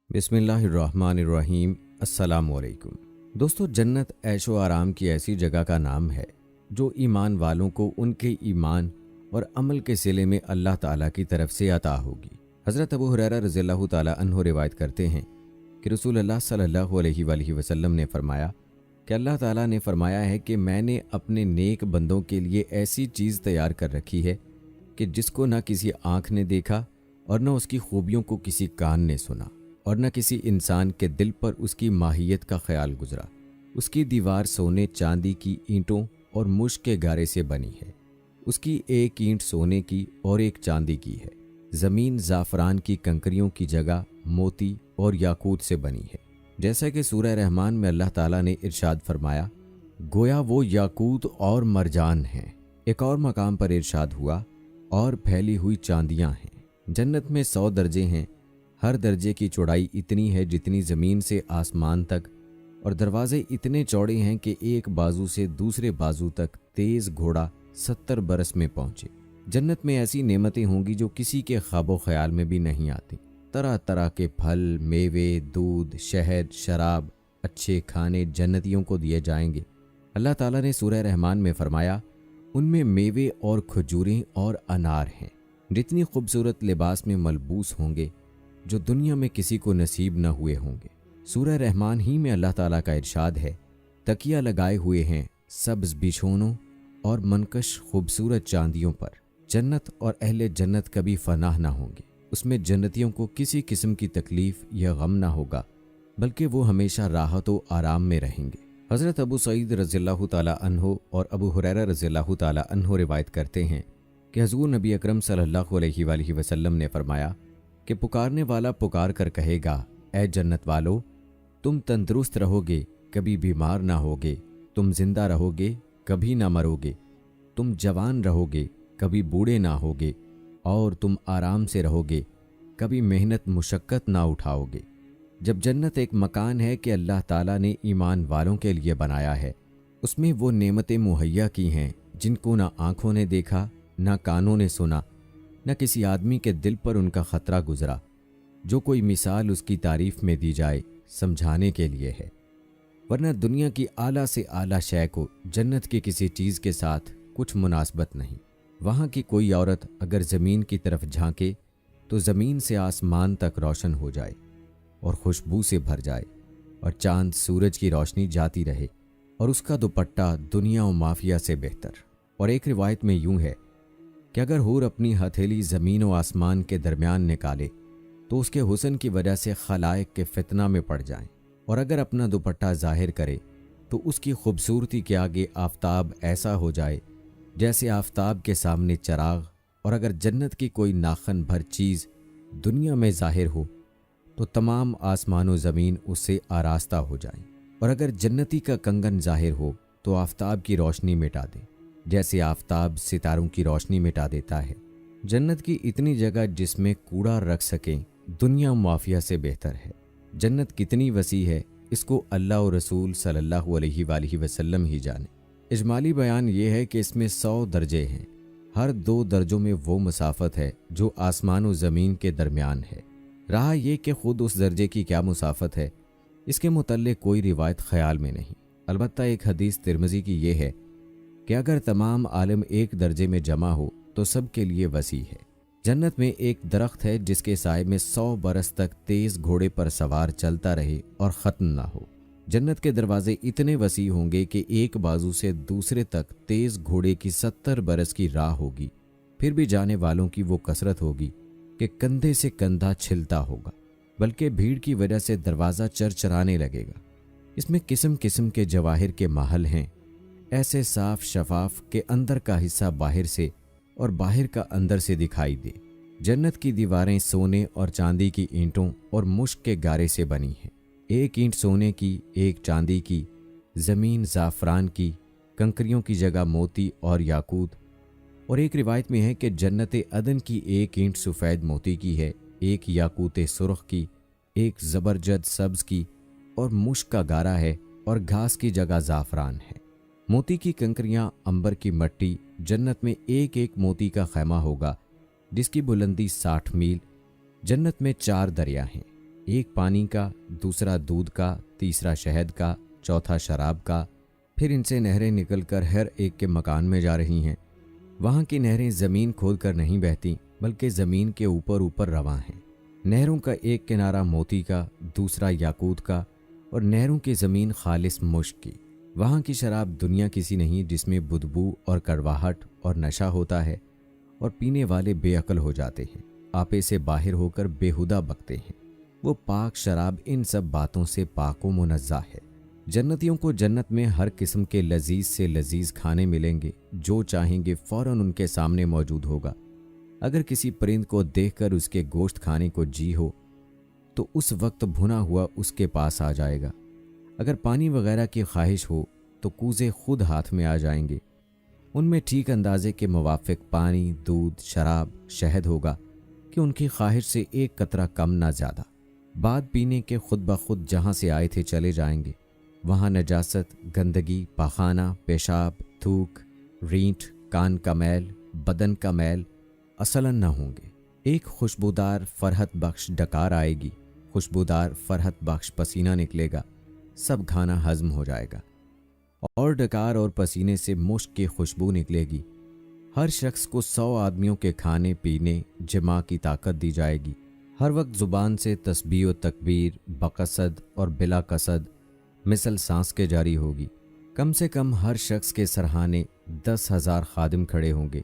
बिस्मिल्लाहिर्रहमानिर्रहीम। अस्सलाम वालेकुम। दोस्तों, जन्नत ऐशो आराम की ऐसी जगह का नाम है जो ईमान वालों को उनके ईमान और अमल के सिले में अल्लाह ताला की तरफ से अता होगी। हज़रत अबू हुरैरा रज़ियल्लाहु ताला अन्हु रिवायत करते हैं कि रसूलुल्लाह सल्लल्लाहु अलैहि वसल्लम ने फरमाया कि अल्लाह ताला ने फरमाया है कि मैंने अपने नेक बंदों के लिए ऐसी चीज़ तैयार कर रखी है कि जिसको न किसी आँख ने देखा और न उसकी खूबियों को किसी कान ने सुना और न किसी इंसान के दिल पर उसकी माहियत का ख्याल गुजरा। उसकी दीवार सोने चांदी की ईंटों और मुश्क के गारे से बनी है। उसकी एक ईंट सोने की और एक चांदी की है। ज़मीन ज़ाफ़रान की कंकरियों की जगह मोती और याकूत से बनी है। जैसा कि सूरह रहमान में अल्लाह ताला ने इरशाद फरमाया, गोया वो याकूत और मरजान हैं। एक और मकाम पर इरशाद हुआ, और फैली हुई चांदियाँ हैं। जन्नत में 100 दर्जे हैं। हर दर्जे की चौड़ाई इतनी है जितनी ज़मीन से आसमान तक, और दरवाजे इतने चौड़े हैं कि एक बाजू से दूसरे बाजू तक तेज़ घोड़ा 70 बरस में पहुँचे। जन्नत में ऐसी नेमतें होंगी जो किसी के ख्वाबो ख्याल में भी नहीं आती। तरह तरह के फल, मेवे, दूध, शहद, शराब, अच्छे खाने जन्नतियों को दिए जाएंगे। अल्लाह ताला ने सूरह रहमान में फरमाया, उनमें मेवे और खजूरें और अनार हैं। जितनी खूबसूरत लिबास में मलबूस होंगे जो दुनिया में किसी को नसीब न हुए होंगे। सूरह रहमान ही में अल्लाह ताला का इरशाद है, तकिया लगाए हुए हैं सब्ज़ बिछोनों और मनकश खूबसूरत चांदियों पर। जन्नत और अहले जन्नत कभी फनाह ना होंगे। उसमें जन्नतियों को किसी किस्म की तकलीफ या गम ना होगा, बल्कि वो हमेशा राहत व आराम में रहेंगे। हज़रत अबू सईद रज़ियल्लाहु ताला अन्हु और अबू हुरैरा रज़ियल्लाहु ताला अन्हु रिवायत करते हैं कि हुज़ूर नबी अकरम सल्लल्लाहु अलैहि वसल्लम ने फरमाया कि पुकारने वाला पुकार कर कहेगा, ऐ जन्नत वालो, तुम तंदुरुस्त रहोगे, कभी बीमार ना होगे। तुम जिंदा रहोगे, कभी ना मरोगे। तुम जवान रहोगे, कभी बूढ़े ना होगे। और तुम आराम से रहोगे, कभी मेहनत मुशक्क़त ना उठाओगे। जब जन्नत एक मकान है कि अल्लाह ताला ने ईमान वालों के लिए बनाया है, उसमें वो नेमतें मुहैया की हैं जिनको ना आँखों ने देखा, ना कानों ने सुना, न किसी आदमी के दिल पर उनका ख़तरा गुजरा। जो कोई मिसाल उसकी तारीफ़ में दी जाए समझाने के लिए है, वरना दुनिया की आला से आला शय को जन्नत की किसी चीज़ के साथ कुछ मुनासबत नहीं। वहाँ की कोई औरत अगर ज़मीन की तरफ झांके तो ज़मीन से आसमान तक रोशन हो जाए और खुशबू से भर जाए, और चाँद सूरज की रोशनी जाती रहे, और उसका दुपट्टा दुनिया और माफिया से बेहतर। और एक रिवायत में यूँ है कि अगर हूर अपनी हथेली ज़मीन और आसमान के दरमियान निकाले तो उसके हुस्न की वजह से खलाइक के फितना में पड़ जाएं, और अगर अपना दुपट्टा जाहिर करे तो उसकी खूबसूरती के आगे आफताब ऐसा हो जाए जैसे आफताब के सामने चराग। और अगर जन्नत की कोई नाखन भर चीज़ दुनिया में जाहिर हो तो तमाम आसमान व ज़मीन उससे आरास्ता हो जाएं, और अगर जन्नती का कंगन जाहिर हो तो आफताब की रोशनी मिटा दे जैसे आफताब सितारों की रोशनी मिटा देता है। जन्नत की इतनी जगह जिसमें कूड़ा रख सकें दुनिया माफिया से बेहतर है। जन्नत कितनी वसी है इसको अल्लाह और रसूल सल्लल्लाहु अलैहि वसल्लम ही जाने। इजमाली बयान ये है कि इसमें 100 दर्जे हैं। हर 2 दर्जों में वो मुसाफत है जो आसमान और ज़मीन के दरमियान है। रहा ये कि खुद उस दर्जे की क्या मुसाफत है, इसके मुतल्लिक़ कोई रिवायत ख्याल में नहीं। अलबत्ता एक हदीस तिरमिज़ी की ये है कि अगर तमाम आलम एक दर्जे में जमा हो तो सब के लिए वसी है। जन्नत में एक दरख्त है जिसके साए में 100 बरस तक तेज़ घोड़े पर सवार चलता रहे और ख़त्म ना हो। जन्नत के दरवाजे इतने वसी होंगे कि एक बाजू से दूसरे तक तेज़ घोड़े की 70 बरस की राह होगी। फिर भी जाने वालों की वो कसरत होगी कि कंधे से कंधा छिलता होगा, बल्कि भीड़ की वजह से दरवाज़ा चरचराने लगेगा। इसमें किस्म किस्म के जवाहिर के महल हैं, ऐसे साफ शफाफ के अंदर का हिस्सा बाहर से और बाहर का अंदर से दिखाई दे। जन्नत की दीवारें सोने और चांदी की ईंटों और मुश्क के गारे से बनी हैं। एक ईंट सोने की, एक चांदी की, ज़मीन ज़ाफ़रान की, कंकरियों की जगह मोती और याकूत। और एक रिवायत में है कि जन्नत अदन की एक ईंट सफ़ेद मोती की है, एक याकूत सुर्ख की, एक ज़बरजद सब्ज़ की, और मुश्क का गारा है, और घास की जगह ज़ाफ़रान है। मोती की कंकरियाँ, अंबर की मट्टी। जन्नत में एक एक मोती का खैमा होगा जिसकी बुलंदी 60 मील। जन्नत में 4 दरिया हैं, एक पानी का, दूसरा दूध का, तीसरा शहद का, चौथा शराब का। फिर इनसे नहरें निकलकर हर एक के मकान में जा रही हैं। वहाँ की नहरें ज़मीन खोद कर नहीं बहती, बल्कि ज़मीन के ऊपर ऊपर रवां हैं। नहरों का एक किनारा मोती का, दूसरा याकूत का, और नहरों की ज़मीन खालिस मुश्क की। वहाँ की शराब दुनिया किसी नहीं, जिसमें बुदबू और कड़वाहट और नशा होता है, और पीने वाले बेअक्ल हो जाते हैं, आपे से बाहर होकर बेहुदा बकते हैं। वो पाक शराब इन सब बातों से पाक व मुनज़्ज़ा है। जन्नतियों को जन्नत में हर किस्म के लजीज से लजीज खाने मिलेंगे। जो चाहेंगे फ़ौरन उनके सामने मौजूद होगा। अगर किसी परिंद को देखकर उसके गोश्त खाने को जी हो तो उस वक्त भुना हुआ उसके पास आ जाएगा। अगर पानी वगैरह की ख्वाहिश हो तो कूजे खुद हाथ में आ जाएंगे। उनमें ठीक अंदाजे के मुवाफिक पानी, दूध, शराब, शहद होगा कि उनकी ख्वाहिश से एक कतरा कम ना ज़्यादा। बाद पीने के खुद ब खुद जहाँ से आए थे चले जाएंगे। वहाँ नजासत, गंदगी, पाखाना, पेशाब, थूक, रींठ, कान का मैल, बदन का मैल असलन न होंगे। एक खुशबूदार फरहत बख्श डकार आएगी, खुशबूदार फरहत बख्श पसीना निकलेगा। सब खाना हजम हो जाएगा और डकार और पसीने से मुश्क की खुशबू निकलेगी। हर शख्स को 100 आदमियों के खाने पीने जमा की ताकत दी जाएगी। हर वक्त ज़ुबान से तस्बीह व तकबीर बकसद और बिला कसद मिसल सांस के जारी होगी। कम से कम हर शख्स के सरहाने 10,000 खादिम खड़े होंगे।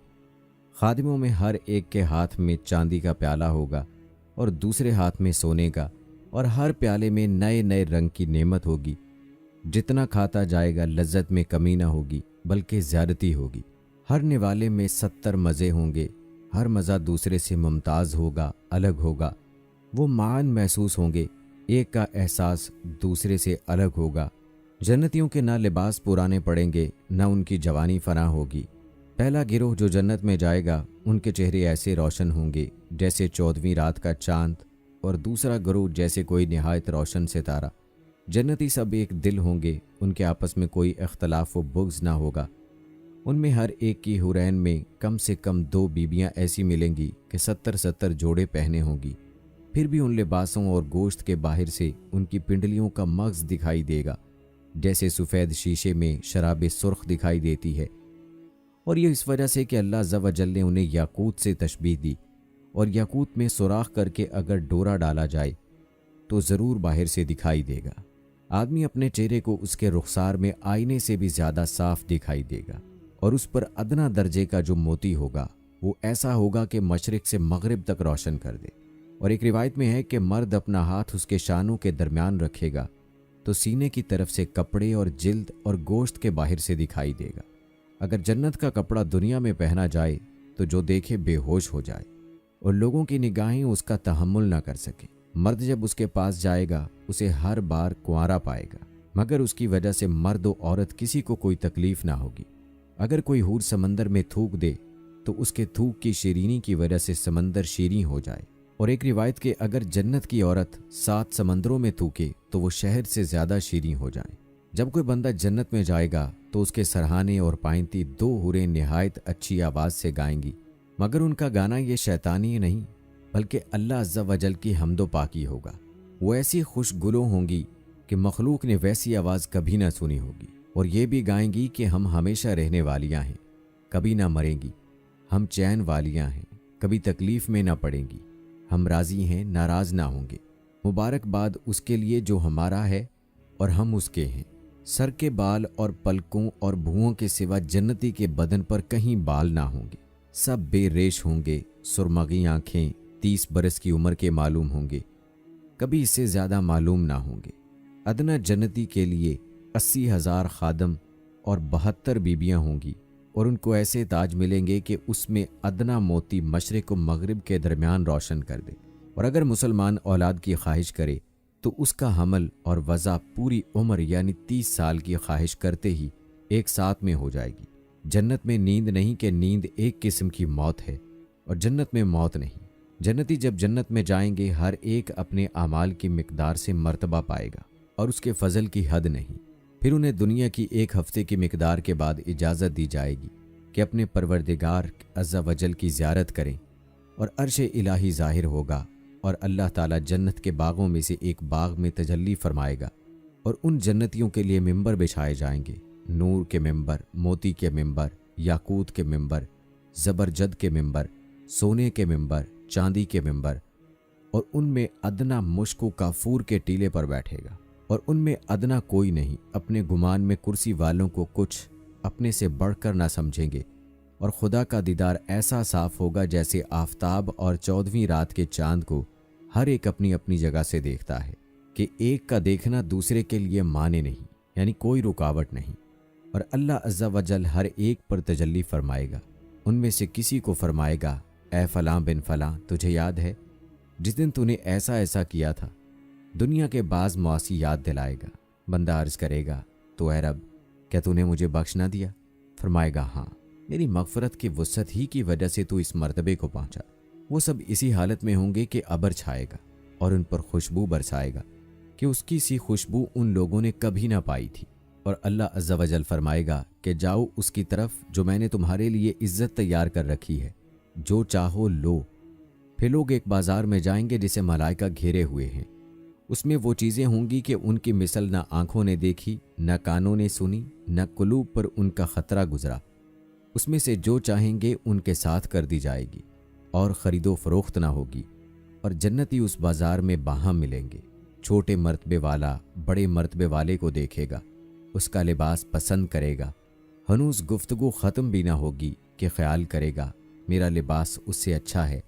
खादिमों में हर एक के हाथ में चांदी का प्याला होगा और दूसरे हाथ में सोने का, और हर प्याले में नए नए रंग की नेमत होगी। जितना खाता जाएगा लज्जत में कमी ना होगी, बल्कि ज़्यादती होगी। हर निवाले में 70 मज़े होंगे। हर मज़ा दूसरे से मुमताज़ होगा, अलग होगा। वो मान महसूस होंगे, एक का एहसास दूसरे से अलग होगा। जन्नतियों के ना लिबास पुराने पड़ेंगे, ना उनकी जवानी फना होगी। पहला गिरोह जो जन्नत में जाएगा उनके चेहरे ऐसे रोशन होंगे जैसे 14वीं रात का चांद, और दूसरा गिरोह जैसे कोई निहायत रोशन सितारा। जन्नती सब एक दिल होंगे, उनके आपस में कोई इख्तलाफ व बुग़्ज़ ना होगा। उनमें हर एक की हुरैन में कम से कम 2 बीबियाँ ऐसी मिलेंगी कि 70-70 जोड़े पहने होंगी। फिर भी उन लिबासों और गोश्त के बाहर से उनकी पिंडलियों का मग़ज़ दिखाई देगा, जैसे सफ़ेद शीशे में शराब सुर्ख दिखाई देती है। और ये इस वजह से कि अल्लाह अज़्ज़ा व जल ने उन्हें याकूत से तशबीह दी, और याकूत में सुराख करके अगर डोरा डाला जाए तो ज़रूर बाहर से दिखाई देगा। आदमी अपने चेहरे को उसके रुखसार में आईने से भी ज़्यादा साफ दिखाई देगा, और उस पर अदना दर्जे का जो मोती होगा वो ऐसा होगा कि मशरिक से मगरिब तक रोशन कर दे। और एक रिवायत में है कि मर्द अपना हाथ उसके शानों के दरमियान रखेगा तो सीने की तरफ से कपड़े और जिल्द और गोश्त के बाहर से दिखाई देगा। अगर जन्नत का कपड़ा दुनिया में पहना जाए तो जो देखे बेहोश हो जाए और लोगों की निगाहें उसका तहम्मुल ना कर सके। मर्द जब उसके पास जाएगा उसे हर बार कुंवारा पाएगा, मगर उसकी वजह से मर्द और औरत किसी को कोई तकलीफ ना होगी। अगर कोई हूर समंदर में थूक दे तो उसके थूक की शीरीनी की वजह से समंदर शीरीं हो जाए। और एक रिवायत के अगर जन्नत की औरत 7 समंदरों में थूके तो वो शहद से ज़्यादा शीरीं हो जाए। जब कोई बंदा जन्नत में जाएगा तो उसके सरहाने और पाइंती 2 हुरें निहायत अच्छी आवाज़ से गाएंगी, मगर उनका गाना ये शैतानी नहीं बल्कि अल्लाह अज़्ज़ा वजल की हम्दो पाकी होगा। वो ऐसी खुशगुलों होंगी कि मखलूक ने वैसी आवाज़ कभी ना सुनी होगी। और ये भी गाएंगी कि हम हमेशा रहने वालियाँ हैं, कभी ना मरेंगी। हम चैन वालियाँ हैं, कभी तकलीफ़ में ना पड़ेंगी। हम राज़ी हैं, नाराज़ ना होंगे। मुबारकबाद उसके लिए जो हमारा है और हम उसके हैं। सर के बाल और पलकों और भुओं के सिवा जन्नती के बदन पर कहीं बाल ना होंगे। सब बेरेश होंगे। सुरमगी आँखें 30 बरस की उम्र के मालूम होंगे, कभी इससे ज़्यादा मालूम ना होंगे। अदना जन्नती के लिए 80,000 खादम और 72 बीबियाँ होंगी, और उनको ऐसे ताज मिलेंगे कि उसमें अदना मोती मशरिक व मगरिब के दरमियान रोशन कर दे। और अगर मुसलमान औलाद की ख्वाहिश करे तो उसका हमल और वज़ा पूरी उम्र यानी 30 साल की ख्वाहिश करते ही एक साथ में हो जाएगी। जन्नत में नींद नहीं कि नींद एक किस्म की मौत है, और जन्नत में मौत नहीं। जन्नती जब जन्नत में जाएंगे हर एक अपने आमाल की मिकदार से मर्तबा पाएगा और उसके फजल की हद नहीं। फिर उन्हें दुनिया की 1 हफ्ते की मिकदार के बाद इजाज़त दी जाएगी कि अपने परवरदिगार अज़्ज़ा वजल की ज़ियारत करें, और अर्श इलाही ज़ाहिर होगा اور اللہ تعالیٰ جنت کے باغوں میں سے ایک باغ میں تجلی فرمائے گا اور ان جنتیوں کے لیے ممبر بچھائے جائیں گے، نور کے ممبر، موتی کے ممبر، یاقوت کے ممبر، زبرجد کے ممبر، سونے کے ممبر، چاندی کے ممبر، اور ان میں ادنا مشک و کافور کے ٹیلے پر بیٹھے گا، اور ان میں ادنا کوئی نہیں اپنے گمان میں کرسی والوں کو کچھ اپنے سے بڑھ کر نہ سمجھیں گے، اور خدا کا دیدار ایسا صاف ہوگا جیسے آفتاب اور 14ویں رات کے چاند کو ہر ایک اپنی اپنی جگہ سے دیکھتا ہے، کہ ایک کا دیکھنا دوسرے کے لیے مانے نہیں، یعنی کوئی رکاوٹ نہیں۔ اور اللہ عز و جل ہر ایک پر تجلی فرمائے گا، ان میں سے کسی کو فرمائے گا، اے فلاں بن فلاں، تجھے یاد ہے جس دن تو نے ایسا ایسا کیا تھا؟ دنیا کے بعض معاصی یاد دلائے گا۔ بندہ عرض کرے گا، تو اے رب کیا تو نے مجھے بخش نہ دیا؟ فرمائے گا، ہاں، میری مغفرت کی وسعت ہی کی وجہ سے تو اس مرتبے کو پہنچا۔ وہ سب اسی حالت میں ہوں گے کہ ابر چھائے گا اور ان پر خوشبو برسائے گا کہ اس کی سی خوشبو ان لوگوں نے کبھی نہ پائی تھی، اور اللہ عز و جل فرمائے گا کہ جاؤ اس کی طرف جو میں نے تمہارے لیے عزت تیار کر رکھی ہے، جو چاہو لو۔ پھر لوگ ایک بازار میں جائیں گے جسے ملائکہ گھیرے ہوئے ہیں، اس میں وہ چیزیں ہوں گی کہ ان کی مثل نہ آنکھوں نے دیکھی، نہ کانوں نے سنی، نہ قلوب پر ان کا خطرہ گزرا۔ اس میں سے جو چاہیں گے ان کے ساتھ کر دی جائے گی، اور خرید و فروخت نہ ہوگی، اور جنتی اس بازار میں باہم ملیں گے۔ چھوٹے مرتبے والا بڑے مرتبے والے کو دیکھے گا، اس کا لباس پسند کرے گا، ہنوز گفتگو ختم بھی نہ ہوگی کہ خیال کرے گا میرا لباس اس سے اچھا ہے،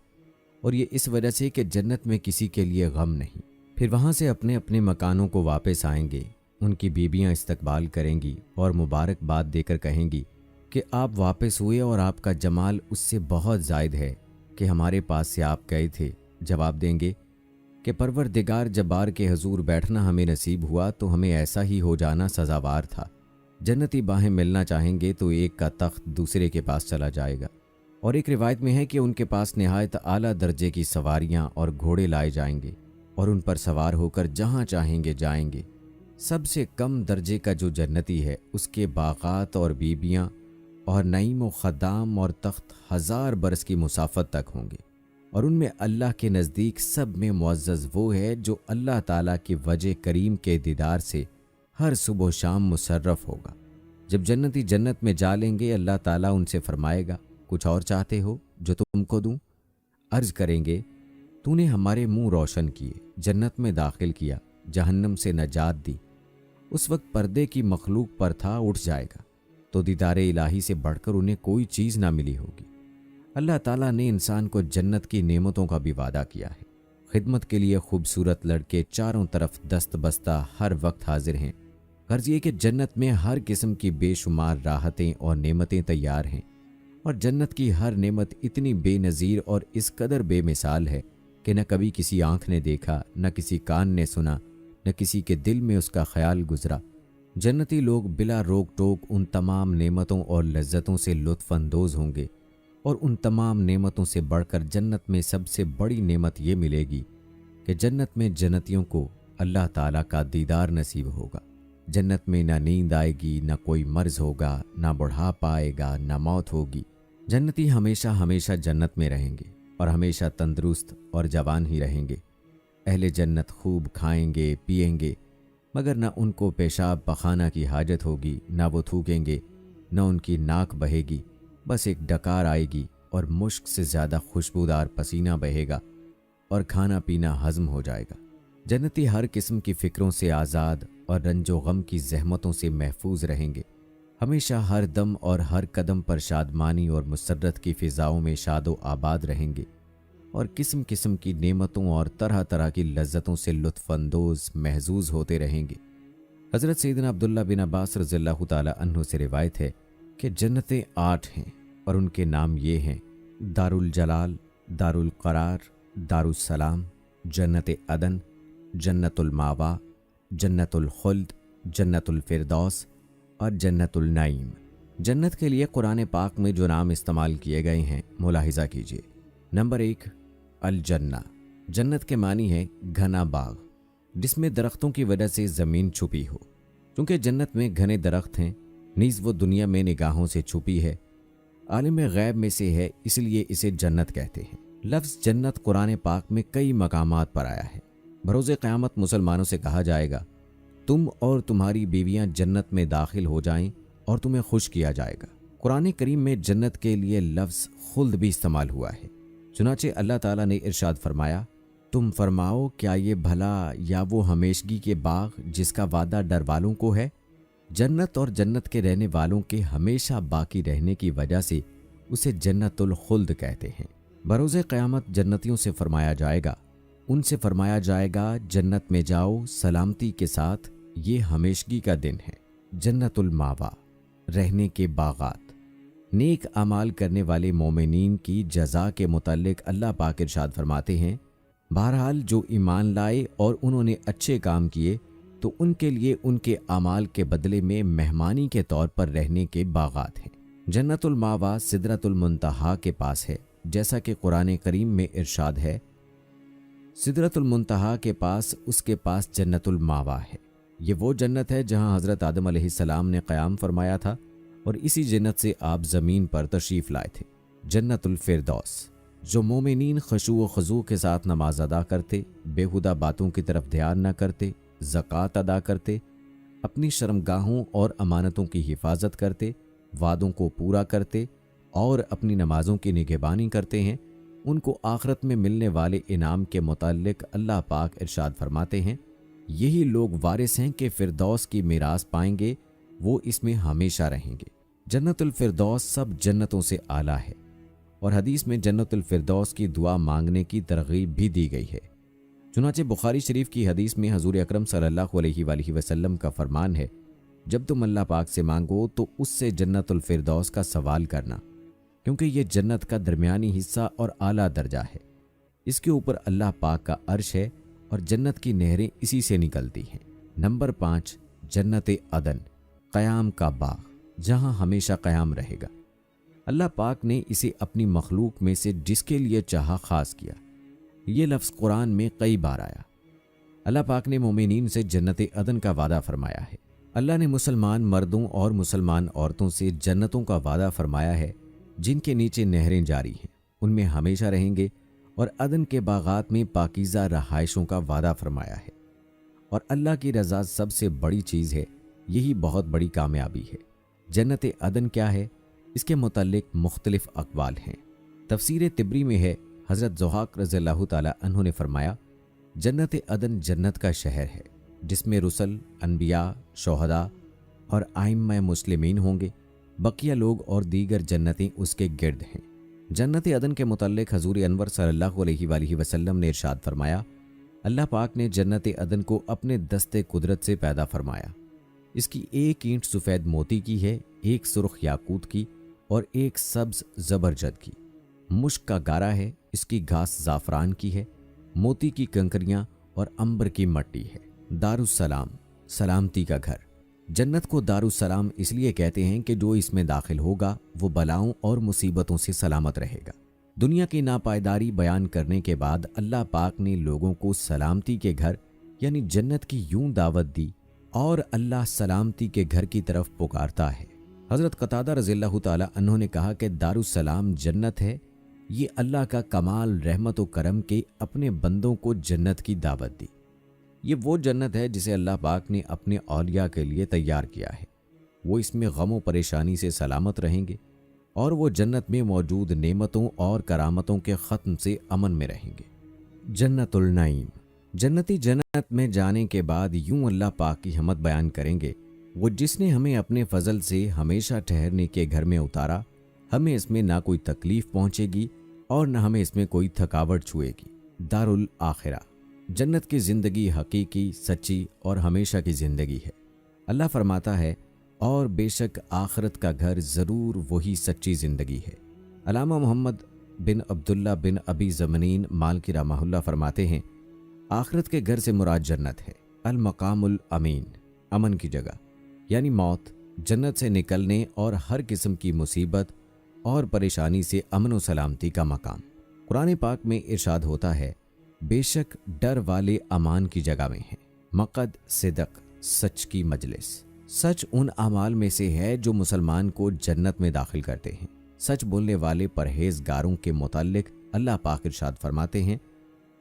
اور یہ اس وجہ سے کہ جنت میں کسی کے لیے غم نہیں۔ پھر وہاں سے اپنے اپنے مکانوں کو واپس آئیں گے، ان کی بیویاں استقبال کریں گی اور مبارکباد دے کر کہیں گی کہ آپ واپس ہوئے اور آپ کا جمال اس سے بہت زائد ہے کہ ہمارے پاس سے آپ گئے تھے۔ جواب دیں گے کہ پروردگار جبار کے حضور بیٹھنا ہمیں نصیب ہوا تو ہمیں ایسا ہی ہو جانا سزاوار تھا۔ جنتی باہیں ملنا چاہیں گے تو ایک کا تخت دوسرے کے پاس چلا جائے گا، اور ایک روایت میں ہے کہ ان کے پاس نہایت اعلیٰ درجے کی سواریاں اور گھوڑے لائے جائیں گے، اور ان پر سوار ہو کر جہاں چاہیں گے جائیں گے۔ سب سے کم درجے کا جو جنتی ہے اس کے باغات اور بیبیاں اور نعیم و خدام اور تخت 1000 برس کی مسافت تک ہوں گے، اور ان میں اللہ کے نزدیک سب میں معزز وہ ہے جو اللہ تعالیٰ کی وجہ کریم کے دیدار سے ہر صبح و شام مصرف ہوگا۔ جب جنتی جنت میں جا لیں گے، اللہ تعالیٰ ان سے فرمائے گا، کچھ اور چاہتے ہو جو تم کو دوں؟ عرض کریں گے، تو نے ہمارے منہ روشن کیے، جنت میں داخل کیا، جہنم سے نجات دی۔ اس وقت پردے کی مخلوق پر تھا، اٹھ جائے گا تو دیدار الہی سے بڑھ کر انہیں کوئی چیز نہ ملی ہوگی۔ اللہ تعالیٰ نے انسان کو جنت کی نعمتوں کا بھی وعدہ کیا ہے۔ خدمت کے لیے خوبصورت لڑکے چاروں طرف دست بستہ ہر وقت حاضر ہیں۔ غرض یہ کہ جنت میں ہر قسم کی بے شمار راحتیں اور نعمتیں تیار ہیں، اور جنت کی ہر نعمت اتنی بے نظیر اور اس قدر بے مثال ہے کہ نہ کبھی کسی آنکھ نے دیکھا، نہ کسی کان نے سنا، نہ کسی کے دل میں اس کا خیال گزرا۔ جنتی لوگ بلا روک ٹوک ان تمام نعمتوں اور لذتوں سے لطف اندوز ہوں گے، اور ان تمام نعمتوں سے بڑھ کر جنت میں سب سے بڑی نعمت یہ ملے گی کہ جنت میں جنتیوں کو اللہ تعالیٰ کا دیدار نصیب ہوگا۔ جنت میں نہ نیند آئے گی، نہ کوئی مرض ہوگا، نہ بڑھاپا آئے گا، نہ موت ہوگی۔ جنتی ہمیشہ ہمیشہ جنت میں رہیں گے اور ہمیشہ تندرست اور جوان ہی رہیں گے۔ اہل جنت خوب کھائیں گے، پیئیں گے، مگر نہ ان کو پیشاب پخانہ کی حاجت ہوگی، نہ وہ تھوکیں گے، نہ ان کی ناک بہے گی، بس ایک ڈکار آئے گی اور مشک سے زیادہ خوشبودار پسینہ بہے گا، اور کھانا پینا ہضم ہو جائے گا۔ جنتی ہر قسم کی فکروں سے آزاد اور رنج و غم کی زحمتوں سے محفوظ رہیں گے، ہمیشہ ہر دم اور ہر قدم پر شادمانی اور مسرت کی فضاؤں میں شاد و آباد رہیں گے، اور قسم قسم کی نعمتوں اور طرح طرح کی لذتوں سے لطف اندوز محظوظ ہوتے رہیں گے۔ حضرت سیدنا عبداللہ بن عباس رضی اللہ تعالی عنہ سے روایت ہے کہ جنتیں 8 ہیں، اور ان کے نام یہ ہیں: دار الجلال، دار القرار، دار السلام، جنت عدن، جنت الماوا، جنت الخلد، جنت الفردوس اور جنت النعیم۔ جنت کے لیے قرآن پاک میں جو نام استعمال کیے گئے ہیں ملاحظہ کیجیے۔ نمبر 1، الجنہ۔ جنت کے معنی ہے گھنا باغ، جس میں درختوں کی وجہ سے زمین چھپی ہو۔ چونکہ جنت میں گھنے درخت ہیں، نیز وہ دنیا میں نگاہوں سے چھپی ہے، عالم غیب میں سے ہے، اس لیے اسے جنت کہتے ہیں۔ लफ्ज़ जन्नत कुरान पाक में कई मकामात पर आया है। बरोज़ क़यामत मुसलमानों से कहा जाएगा, तुम और तुम्हारी बीवियां जन्नत में दाखिल हो जाएं और तुम्हें खुश किया जाएगा। कुरान करीम में जन्नत के लिए लफ्ज़ खुल्द भी इस्तेमाल हुआ है। चुनाचे अल्लाह ताला ने इरशाद फरमाया, तुम फरमाओ क्या ये भला या वो हमेशगी के बाग जिसका वादा डर वालों को है। जन्नत और जन्नत के रहने वालों के हमेशा बाकी रहने की वजह से उसे जन्नतुल खुल्द कहते हैं। बरोज़े क़यामत जन्नतियों से फरमाया जाएगा, उनसे फरमाया जाएगा जन्नत में जाओ सलामती के साथ, ये हमेशगी का दिन है। जन्नतुल मावा, रहने के बागात। नेक अमाल करने वाले मोमिनीन की जज़ा के मुताल्लिक अल्लाह पाक इरशाद फरमाते हैं, बहरहाल जो ईमान लाए और उन्होंने अच्छे काम किए तो उनके लिए उनके अमाल के बदले में मेहमानी के तौर पर रहने के बागात हैं। जन्नतुल मावा सिदरतुल मुंतहा के पास है, जैसा कि कुरान करीम में इरशाद है, सिदरतुल मुंतहा के पास उसके पास जन्नतुल मावा है। ये वो जन्नत है जहां हज़रत आदम अलैहिस्सलाम ने क़याम फरमाया था और इसी जन्नत से आप ज़मीन पर तशरीफ़ लाए थे। जन्नतुल फिरदौस, जो मोमिनीन खुशू व खुजू के साथ नमाज अदा करते, बेहुदा बातों की तरफ ध्यान न करते, ज़कात अदा करते, अपनी शर्मगाहों और अमानतों की हिफाजत करते, वादों को पूरा करते और अपनी नमाजों की निगहबानी करते हैं, उनको आखिरत में मिलने वाले इनाम के मुताल्लिक अल्लाह पाक इरशाद फरमाते हैं, यही लोग वारिस हैं कि फिरदौस की मीरास पाएंगे, वो इसमें हमेशा रहेंगे। जन्नतुल फिरदौस सब जन्नतों से आला है और हदीस में जन्नतुल फिरदौस की दुआ मांगने की तरगीब भी दी गई है। चुनाचे बुखारी शरीफ की हदीस में हजूर अकरम सल्लल्लाहु अलैहि वसल्लम का फरमान है, जब तुम अल्लाह पाक से मांगो तो उससे जन्नतुल फिरदौस का सवाल करना, क्योंकि ये जन्नत का दरमियानी हिस्सा और आला दर्जा है। इसके ऊपर अल्लाह पाक का अर्श है और जन्नत की नहरें इसी से निकलती हैं। नंबर 5, जन्नत अदन, क़याम का बाग, जहां हमेशा क़याम रहेगा। अल्लाह पाक ने इसे अपनी मखलूक में से जिसके लिए चाहा खास किया। ये लफ्ज़ कुरान में कई बार आया। अल्लाह पाक ने मोमिनीन से जन्नत अदन का वादा फरमाया है। अल्लाह ने मुसलमान मर्दों और मुसलमान औरतों से जन्नतों का वादा फरमाया है जिनके नीचे नहरें जारी हैं, उनमें हमेशा रहेंगे, और अदन के बागात में पाकीज़ा रहायशों का वादा फरमाया है। और अल्लाह की रज़ा सबसे बड़ी चीज़ है, यही बहुत बड़ी कामयाबी है। जन्नत अदन क्या है, इसके मुताल्लिक मुख्तलिफ अक़वाल हैं। तफसीर तिबरी में है, हज़रत ज़ुहाक रज़ियल्लाहु ताला अन्हु ने फरमाया, जन्नत अदन जन्नत का शहर है जिसमें रुसल, अनबिया, शोहदा और आइम्मा मुस्लिमीन होंगे। बकिया लोग और दीगर जन्नतें उसके गिर्द हैं। जन्नत अदन के मुताल्लिक हजूर अनवर सल्लल्लाहु अलैहि वसल्लम ने इरशाद फरमाया, अल्लाह पाक ने जन्नत अदन को अपने दस्ते कुदरत से पैदा फरमाया। इसकी एक ईंट सफ़ेद मोती की है, एक सुर्ख याकूत की और एक सब्ज ज़बरजद की। मुश्क का गारा है, इसकी घास ज़ाफ़रान की है, मोती की कंकरियाँ और अंबर की मट्टी है। दारुस्सलाम, सलामती का घर। जन्नत को दारुस्सलाम इसलिए कहते हैं कि जो इसमें दाखिल होगा वो बलाओं और मुसीबतों से सलामत रहेगा। दुनिया की नापायदारी बयान करने के बाद अल्लाह पाक ने लोगों को सलामती के घर यानी जन्नत की यूं दावत दी और अल्लाह सलामती के घर की तरफ पुकारता है। हज़रत कतादा रज़ियल्लाहु ताला अन्हु ने कहा कि दारुस्सलाम जन्नत है। ये अल्लाह का कमाल रहमत व करम के अपने बंदों को जन्नत की दावत दी। ये वो जन्नत है जिसे अल्लाह पाक ने अपने औलिया के लिए तैयार किया है। वो इसमें गम व परेशानी से सलामत रहेंगे और वो जन्नत में मौजूद नेमतों और करामतों के ख़त्म से अमन में रहेंगे। जन्नतुल नईम, जन्नती जन्नत में जाने के बाद यूं अल्लाह पाक की हमद बयान करेंगे, वो जिसने हमें अपने फजल से हमेशा ठहरने के घर में उतारा, हमें इसमें ना कोई तकलीफ पहुंचेगी और न हमें इसमें कोई थकावट छुएगी। दारुल आखिरा, जन्नत की ज़िंदगी हकीकी, सच्ची और हमेशा की ज़िंदगी है। अल्लाह फरमाता है, और बेशक आखिरत का घर ज़रूर वही सच्ची ज़िंदगी है। अल्लामा मोहम्मद बिन अब्दुल्ला बिन अबी ज़मनीन मालकी रहमहुल्लाह फरमाते हैं, आखिरत के घर से मुराद जन्नत है। अल मकामुल अमीन, अमन की जगह, यानी मौत, जन्नत से निकलने और हर किस्म की मुसीबत और परेशानी से अमन व सलामती का मकाम। कुरान पाक में इरशाद होता है, बेशक डर वाले अमान की जगह में हैं। मक़द सिदक, सच की मजलिस। सच उन अमाल में से है जो मुसलमान को जन्नत में दाखिल करते हैं। सच बोलने वाले परहेजगारों के मुताल्लिक اللہ पाक इरशाद फरमाते हैं,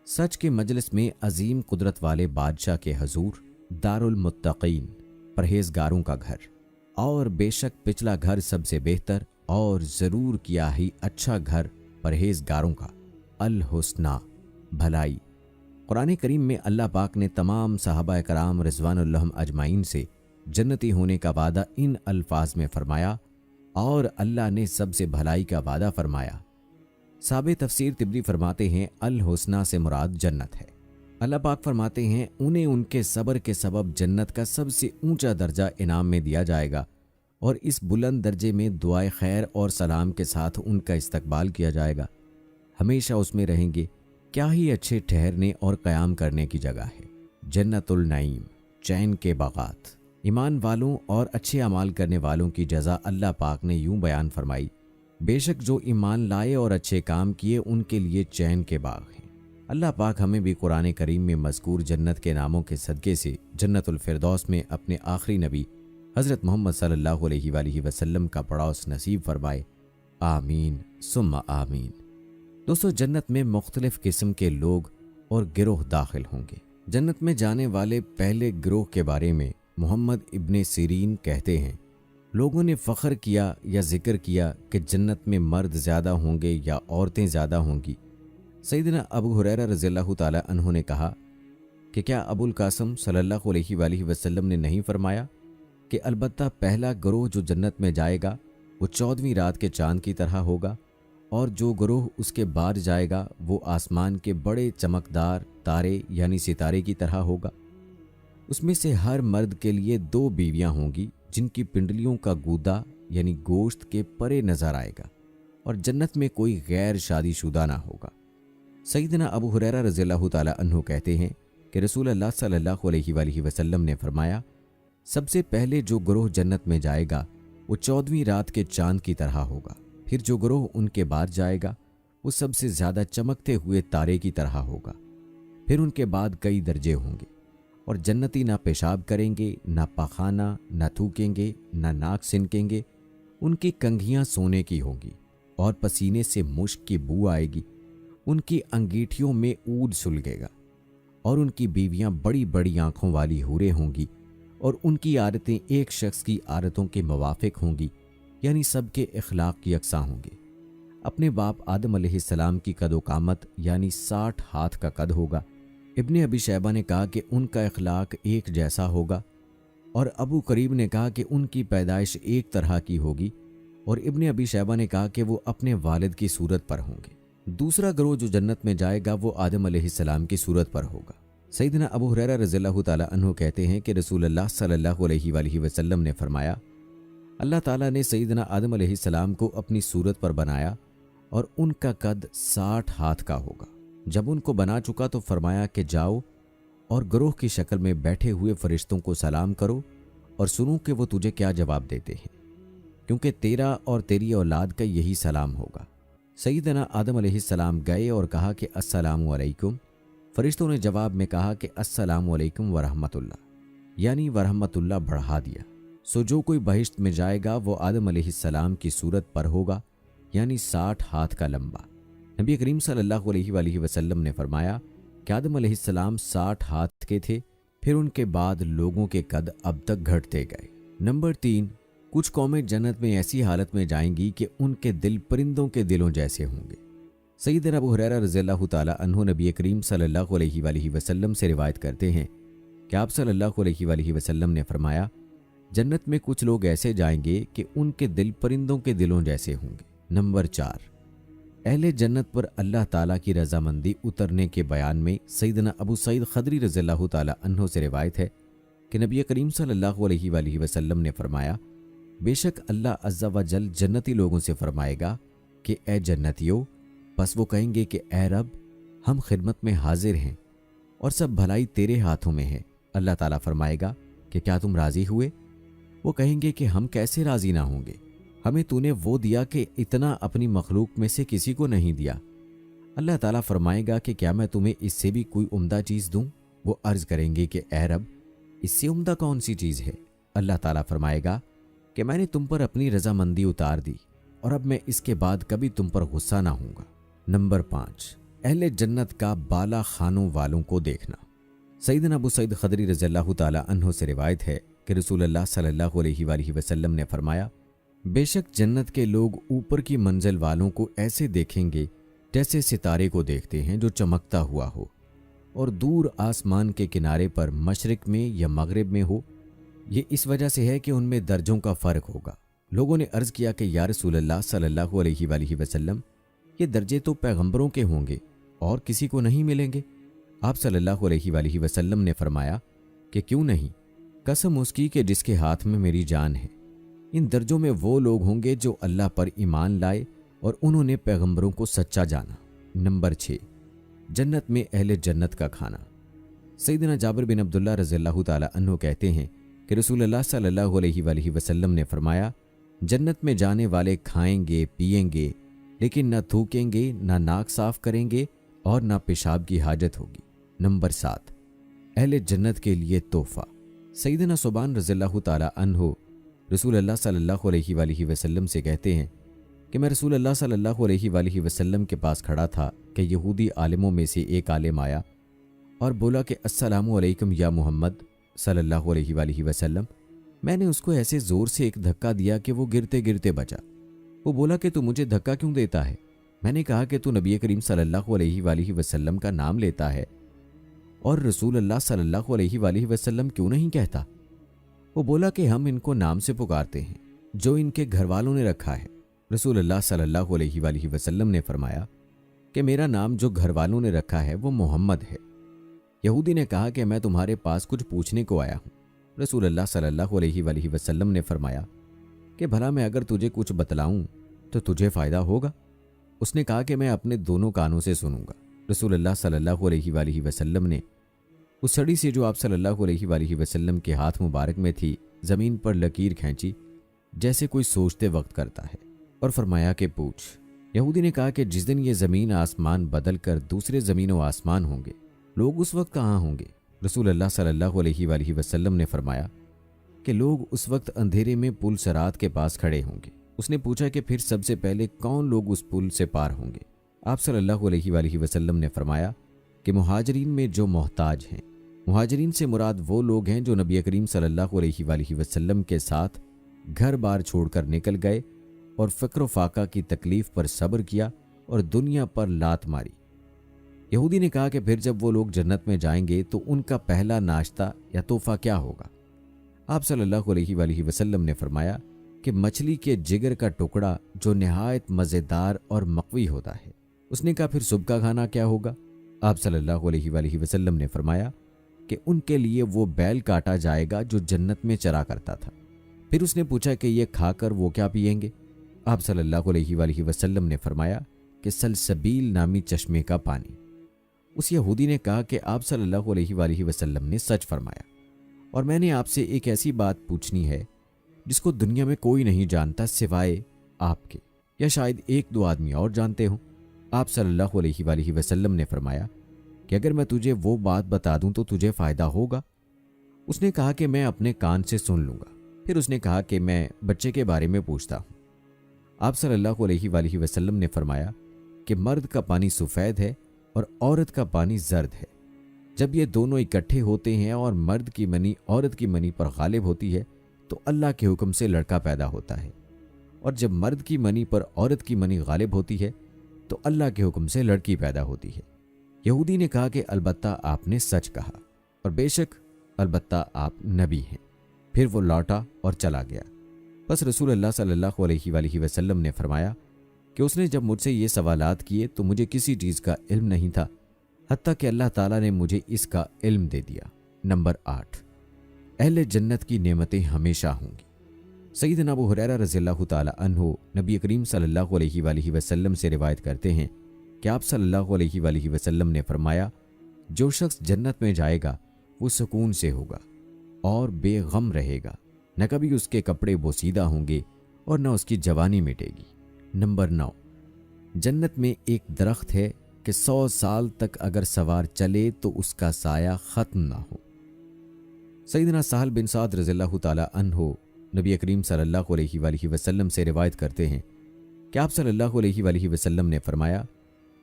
सच के मजलिस में अजीम कुदरत वाले बादशाह के हजूर दारुल मुत्तकीन, परहेजगारों का घर, और बेशक पिछला घर सबसे बेहतर और ज़रूर किया ही अच्छा घर परहेजगारों का, अल हुस्ना, भलाई। कुरान करीम में अल्लाह पाक ने तमाम सहाबा कराम रिज़वानुल्लाह अजमाइन से जन्नती होने का वादा इन अल्फाज में फरमाया और अल्लाह ने सबसे भलाई का वादा फरमाया। साबे तफसीर तिबरी फरमाते हैं, अल हुस्ना से मुराद जन्नत है। अल्लाह पाक फरमाते हैं, उन्हें उनके सब्र के सबब जन्नत का सबसे ऊंचा दर्जा इनाम में दिया जाएगा और इस बुलंद दर्जे में दुआए खैर और सलाम के साथ उनका इस्तकबाल किया जाएगा। हमेशा उसमें रहेंगे। क्या ही अच्छे ठहरने और क़याम करने की जगह है। जन्नतुल नईम, चैन के बागात। ईमान वालों और अच्छे अमाल करने वालों की जज़ा अल्लाह पाक ने यूं बयान फरमाई, बेशक जो ईमान लाए और अच्छे काम किए उनके लिए चैन के बाग हैं। अल्लाह पाक हमें भी कुरान करीम में मज़कूर जन्नत के नामों के सदक़े से जन्नतुल फिरदौस में अपने आखिरी नबी हज़रत मोहम्मद सल्लल्लाहु अलैहि वसल्लम का पड़ाव नसीब फरमाए। आमीन सुम्मा आमीन। दोस्तों, जन्नत में मुख्तलिफ़ किस्म के लोग और गिरोह दाखिल होंगे। जन्नत में जाने वाले पहले गिरोह के बारे में मोहम्मद इब्ने सिरीन कहते हैं, लोगों ने फ़ख्र किया या जिक्र किया कि जन्नत में मर्द ज़्यादा होंगे या औरतें ज़्यादा होंगी। सैयदना अबू हुरैरा रज़ियल्लाहु ताला अन्हु ने कहा कि क्या अबुल कासिम सल्लल्लाहु अलैहि वसल्लम ने नहीं फरमाया कि अलबत्ता पहला गिरोह जो जन्नत में जाएगा वो 14वीं रात के चाँद की तरह होगा और जो गिरोह उसके बाद जाएगा वो आसमान के बड़े चमकदार तारे यानी सितारे की तरह होगा। उसमें से हर मर्द के लिए 2 बीवियां होंगी जिनकी पिंडलियों का गूदा यानी गोश्त के परे नजर आएगा और जन्नत में कोई गैर शादीशुदा ना होगा। सैयदना अबू हुरैरा रज़ियल्लाहु ताला अन्हु कहते हैं कि रसूल अल्लाह सल्लल्लाहु अलैहि वसल्लम ने फरमाया, सबसे पहले जो गिरोह जन्नत में जाएगा वो 14वीं रात के चांद की तरह होगा। फिर जो गिरोह उनके बाद जाएगा वो सबसे ज़्यादा चमकते हुए तारे की तरह होगा। फिर उनके बाद कई दर्जे होंगे और जन्नती ना पेशाब करेंगे, ना पाखाना, ना थूकेंगे, ना नाक सिनकेंगे। उनकी कंघियाँ सोने की होंगी और पसीने से मुश्क की बू आएगी। उनकी अंगीठियों में ऊद सुलगेगा और उनकी बीवियाँ बड़ी बड़ी आँखों वाली हूरें होंगी और उनकी आदतें एक शख्स की आदतों के मुवाफिक होंगी, यानी सबके इखलाक की यकसा होंगे। अपने बाप आदम अलैहिस्सलाम की कदो कामत यानी 60 हाथ का कद होगा। इब्ने अबी शैबा ने कहा कि उनका इखलाक एक जैसा होगा और अबू करीब ने कहा कि उनकी पैदाइश एक तरह की होगी और इब्ने अबी शैबा ने कहा कि वो अपने वालिद की सूरत पर होंगे। दूसरा गिरोह जो जन्नत में जाएगा वो आदम अलैहिस्सलाम की सूरत पर होगा। सैयदना अबू हुरैरा रज़ियल्लाहु ताला अन्हु कहते हैं कि रसूलुल्लाह सल्लल्लाहु अलैहि वसल्लम ने फरमाया, अल्लाह ताला ने सैयदना आदम अलैहिस्सलाम को अपनी सूरत पर बनाया और उनका कद 60 हाथ का होगा। जब उनको बना चुका तो फरमाया कि जाओ और गिरोह की शक्ल में बैठे हुए फरिश्तों को सलाम करो और सुनो कि वो तुझे क्या जवाब देते हैं, क्योंकि तेरा और तेरी औलाद का यही सलाम होगा। सैयदना आदम अलैहिस्सलाम गए और कहा कि अस्सलामु अलैकुम। फरिश्तों ने जवाब में कहा कि अस्सलामु अलैकुम वरहमतुल्लाह, यानी वरहमतुल्लाह बढ़ा दिया। सो जो कोई बहिश्त में जाएगा वो आदम अलैहिस्सलाम की सूरत पर होगा, यानी 60 हाथ का लंबा। नबी करीम सल्लल्लाहु अलैहि वसल्लम ने फरमाया कि आदम अलैहिस्सलाम 60 हाथ के थे, फिर उनके बाद लोगों के कद अब तक घटते गए। नंबर 3, कुछ कौमें जन्नत में ऐसी हालत में जाएंगी कि उनके दिल परिंदों के दिलों जैसे होंगे। सैयदना अबू हुरैरा रज़ियल्लाहु ताला अन्हु नबी करीम सल्लल्लाहु अलैहि वसल्लम से रिवायत करते हैं कि आप सल्लल्लाहु अलैहि वसल्लम ने फरमाया, जन्नत में कुछ लोग ऐसे जाएंगे कि उनके दिल परिंदों के दिलों जैसे होंगे। नंबर 4, अहले जन्नत पर अल्लाह ताला की रजामंदी उतरने के बयान में सैयदना अबू सईद खदरी रज़ियल्लाहु ताला अन्हु से रिवायत है कि नबी करीम सल्लल्लाहु अलैहि वसल्लम ने फरमाया, बेशक अल्लाह अज़्ज़ा व जल जन्नती लोगों से फरमाएगा कि ए जन्नतियों, बस वो कहेंगे कि ए रब, हम खिदमत में हाजिर हैं और सब भलाई तेरे हाथों में है। अल्लाह ताला फरमाएगा कि क्या तुम राज़ी हुए? वो कहेंगे कि हम कैसे राज़ी ना होंगे, हमें तूने वो दिया कि इतना अपनी मखलूक में से किसी को नहीं दिया। अल्लाह ताला फरमाएगा कि क्या मैं तुम्हें इससे भी कोई उम्दा चीज़ दूं? वो अर्ज़ करेंगे कि ए रब, इससे उम्दा कौन सी चीज़ है? अल्लाह ताला फरमाएगा कि मैंने तुम पर अपनी रजामंदी उतार दी और अब मैं इसके बाद कभी तुम पर गुस्सा ना होऊंगा। नंबर 5, अहले जन्नत का बाला खानों वालों को देखना। सईदना अबू सईद खदरी रज़ियल्लाहु ताला अन्हो से रिवायत है कि रसूलुल्लाह सल्लल्लाहु अलैहि वसल्लम ने फरमाया, बेशक जन्नत के लोग ऊपर की मंजिल वालों को ऐसे देखेंगे जैसे सितारे को देखते हैं जो चमकता हुआ हो और दूर आसमान के किनारे पर मशरिक में या मगरिब में हो। ये इस वजह से है कि उनमें दर्जों का फ़र्क होगा। लोगों ने अर्ज़ किया कि या रसूलल्लाह सल्लल्लाहु अलैहि वसल्लम, ये दर्जे तो पैगंबरों के होंगे और किसी को नहीं मिलेंगे। आप सल्लल्लाहु अलैहि वसल्लम ने फरमाया कि क्यों नहीं, कसम उसकी कि जिसके हाथ में मेरी जान है, इन दर्जों में वो लोग होंगे जो अल्लाह पर ईमान लाए और उन्होंने पैगंबरों को सच्चा जाना। नंबर 6, जन्नत में अहले जन्नत का खाना। सईदना जाबिर बिन अब्दुल्लाह रज़ियल्लाहु ताला अन्हु कहते हैं कि रसूलुल्लाह सल्लल्लाहु अलैहि वसल्लम ने फरमाया, जन्नत में जाने वाले खाएंगे पिएंगे लेकिन न थूकेंगे, न नाक साफ करेंगे और न पेशाब की हाजत होगी। नंबर 7, अहले जन्नत के लिए तोहफा। सईदना सुबान रज़ियल्लाहु ताला अन्हु रसूलुल्लाह सल्लल्लाहु अलैहि वसल्लम से कहते हैं कि मैं रसूलुल्लाह सल्लल्लाहु अलैहि वसल्लम के पास खड़ा था कि यहूदी आलिमों में से एक आलिम आया और बोला कि अस्सलामु अलैकुम या मोहम्मद सल्लल्लाहु अलैहि वसल्लम। मैंने उसको ऐसे ज़ोर से एक धक्का दिया कि वो गिरते गिरते बचा। वो बोला कि तू मुझे धक्का क्यों देता है? मैंने कहा कि तू नबी करीम सल्लल्लाहु अलैहि वसल्लम का नाम लेता है और रसूलुल्लाह सल्लल्लाहु अलैहि वसल्लम क्यों नहीं कहता? वो बोला कि हम इनको नाम से पुकारते हैं जो इनके घर वालों ने रखा है। रसूलुल्लाह सल्लल्लाहु अलैहि वसल्लम ने फरमाया कि मेरा नाम जो घर वालों ने रखा है वो मोहम्मद है। यहूदी ने कहा कि मैं तुम्हारे पास कुछ पूछने को आया हूँ। रसूलुल्लाह सल्लल्लाहु अलैहि वसल्लम ने फरमाया कि भला मैं अगर तुझे कुछ बतलाऊं तो तुझे फ़ायदा होगा? उसने कहा कि मैं अपने दोनों कानों से सुनूंगा। रसूलुल्लाह सल्लल्लाहु अलैहि वसल्लम ने उस छड़ी से जो आप सल्लल्लाहु अलैहि वसल्लम के हाथ मुबारक में थी ज़मीन पर लकीर खींची जैसे कोई सोचते वक्त करता है और फरमाया कि पूछ। यहूदी ने कहा कि जिस दिन ये ज़मीन आसमान बदल कर दूसरे ज़मीन व आसमान होंगे, लोग उस वक्त कहाँ होंगे? रसूलुल्लाह सल्लल्लाहु अलैहि वसल्लम ने फरमाया कि लोग उस वक्त अंधेरे में पुल सरात के पास खड़े होंगे। उसने पूछा कि फिर सबसे पहले कौन लोग उस पुल से पार होंगे? आप सल्लल्लाहु अलैहि वसल्लम ने फरमाया कि मुहाजिरीन में जो मोहताज हैं। मुहाजिरीन से मुराद वो लोग हैं जो नबी करीम सल्लल्लाहु अलैहि वसल्लम के साथ घर बार छोड़कर निकल गए और फ़क्र फाका की तकलीफ़ पर सब्र किया और दुनिया पर लात मारी। यहूदी ने कहा कि फिर जब वो लोग जन्नत में जाएंगे तो उनका पहला नाश्ता या तोहफ़ा क्या होगा? आप सल्लल्लाहु अलैहि वसल्लम ने फरमाया कि मछली के जिगर का टुकड़ा जो नहायत मज़ेदार और मक़वी होता है। उसने कहा फिर सुबह का खाना क्या होगा? आप सल्लल्लाहु अलैहि वसल्लम ने फरमाया कि उनके लिए वो बैल काटा जाएगा जो जन्नत में चरा करता था। फिर उसने पूछा कि ये खाकर वो क्या पिएंगे? आप सल्लल्लाहु अलैहि वसल्लम ने फरमाया कि सलसबील नामी चश्मे का पानी। उस यहूदी ने कहा कि आप सल्लल्लाहु अलैहि वसल्लम ने सच फरमाया और मैंने आपसे एक ऐसी बात पूछनी है जिसको दुनिया में कोई नहीं जानता सिवाय आपके, या शायद एक दो आदमी और जानते हों। आप सल्लल्लाहु अलैहि वसल्लम ने फरमाया कि अगर मैं तुझे वो बात बता दूं तो तुझे फ़ायदा होगा? उसने कहा कि मैं अपने कान से सुन लूँगा। फिर उसने कहा कि मैं बच्चे के बारे में पूछता हूँ। आप सल्लल्लाहु अलैहि वसल्लम ने फरमाया कि मर्द का पानी सफ़ेद है और औरत का पानी जर्द है। जब ये दोनों इकट्ठे होते हैं और मर्द की मनी औरत की मनी पर गालिब होती है तो अल्लाह के हुक्म से लड़का पैदा होता है, और जब मर्द की मनी पर औरत की मनी गालिब होती है तो अल्लाह के हुक्म से लड़की पैदा होती है। यहूदी ने कहा कि अलबत्ता आपने सच कहा और बेशक अलबत्ता आप नबी हैं। फिर वो लौटा और चला गया। बस रसूलुल्लाह सल्लल्लाहु अलैहि वसल्लम ने फरमाया कि उसने जब मुझसे ये सवालात किए तो मुझे किसी चीज़ का इल्म नहीं था, हत्ता कि अल्लाह ताला ने मुझे इसका इल्म दे दिया। नंबर 8, अहले जन्नत की नेमतें हमेशा होंगी। सईदना अबू हुरैरा रज़ियल्लाहु ताला अन्हु नबी करीम सल्लल्लाहु अलैहि वसल्लम से रिवायत करते हैं कि आप सल्लल्लाहु अलैहि वसल्लम ने फरमाया, जो शख्स जन्नत में जाएगा वो सुकून से होगा और बेगम रहेगा, न कभी उसके कपड़े बोसीदा होंगे और न उसकी जवानी मिटेगी। नंबर 9, जन्नत में एक दरख्त है कि 100 साल तक अगर सवार चले तो उसका साया ख़त्म ना हो। सईदना साहल बिन साद रज़ियल्लाहु ताला अन्हु नबी करीम सल्लल्लाहु अलैहि वसल्लम से रिवायत करते हैं कि आप सल्लल्लाहु अलैहि वसल्लम ने फरमाया,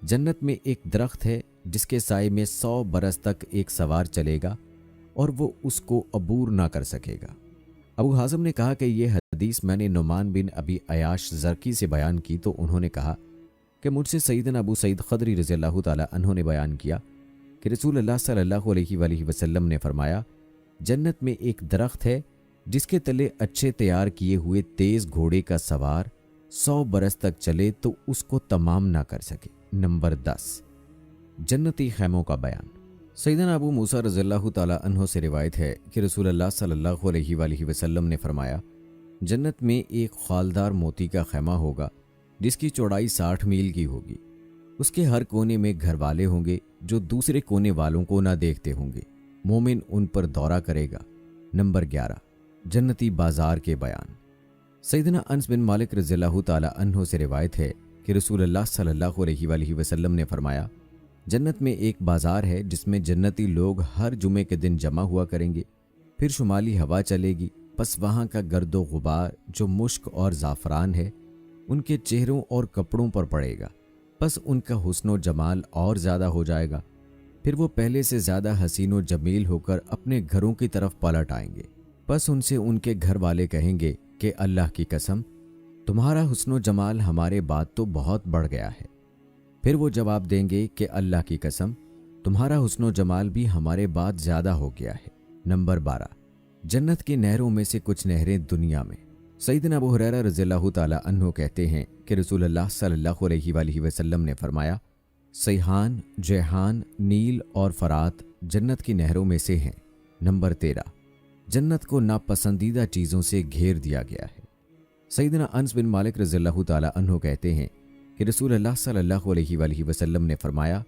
जन्नत में एक दरख्त है जिसके साए में 100 बरस तक एक सवार चलेगा और वो उसको अबूर ना कर सकेगा। अबू हाज़िम ने कहा कि यह हदीस मैंने नुमान बिन अबी अयाश ज़रकी से बयान की तो उन्होंने कहा कि मुझसे सैयदना अबू सईद खदरी रज़ियल्लाहु ताला अन्हु ने बयान किया कि रसूल अल्लाह सल्लल्लाहु अलैहि वसल्लम ने फरमाया, जन्नत में एक दरख्त है जिसके तले अच्छे तैयार किए हुए तेज़ घोड़े का सवार 100 बरस तक चले तो उसको तमाम ना कर सके। नंबर 10, जन्नती खैमों का बयान। सैयदना अबू मूसा रज़ियल्लाहु ताला अन्हु से रिवायत है कि रसूल अल्लाह सल्लल्लाहु अलैहि वसल्लम ने फरमाया, जन्नत में एक खालदार मोती का खैमा होगा जिसकी चौड़ाई 60 मील की होगी। उसके हर कोने में घर वाले होंगे जो दूसरे कोने वालों को ना देखते होंगे। मोमिन उन पर दौरा करेगा। नंबर 11, जन्नती बाजार के बयान। सैयदना अनस बिन मालिक रज़ियल्लाहु ताला अन्हु से रिवायत है कि रसूल अल्लाह सल्लल्लाहु अलैहि वसल्लम ने फरमाया, जन्नत में एक बाजार है जिसमें जन्नती लोग हर जुमे के दिन जमा हुआ करेंगे। फिर शुमाली हवा चलेगी, बस वहाँ का गर्दो गुबार जो मुश्क और ज़ाफ़रान है उनके चेहरों और कपड़ों पर पड़ेगा। बस उनका हुस्नो जमाल और ज़्यादा हो जाएगा। फिर वो पहले से ज़्यादा हसीनो जमील होकर अपने घरों की तरफ पलट आएंगे। बस उनसे उनके घर वाले कहेंगे कि अल्लाह की कसम, तुम्हारा हुस्नो जमाल हमारे बाद तो बहुत बढ़ गया है। फिर वो जवाब देंगे कि अल्लाह की कसम, तुम्हारा हुस्नो जमाल भी हमारे बाद ज़्यादा हो गया है। नंबर 12, जन्नत की नहरों में से कुछ नहरें दुनिया में। सैयदना अबू हुरैरा रज़ियल्लाहु ताला अन्हु कहते हैं कि रसूल अल्लाह सल्लल्लाहु अलैहि वसल्लम ने फरमाया, सैहान, जयहान, नील और फरात जन्नत की नहरों में से हैं। नंबर 13, जन्नत को नापसंदीदा चीज़ों से घेर दिया गया है। सैयदना अनस बिन मालिक रज़ियल्लाहु ताला अन्हु कहते हैं कि रसूल अल्लाह सल्लल्लाहु अलैहि वसल्लम ने फरमाया,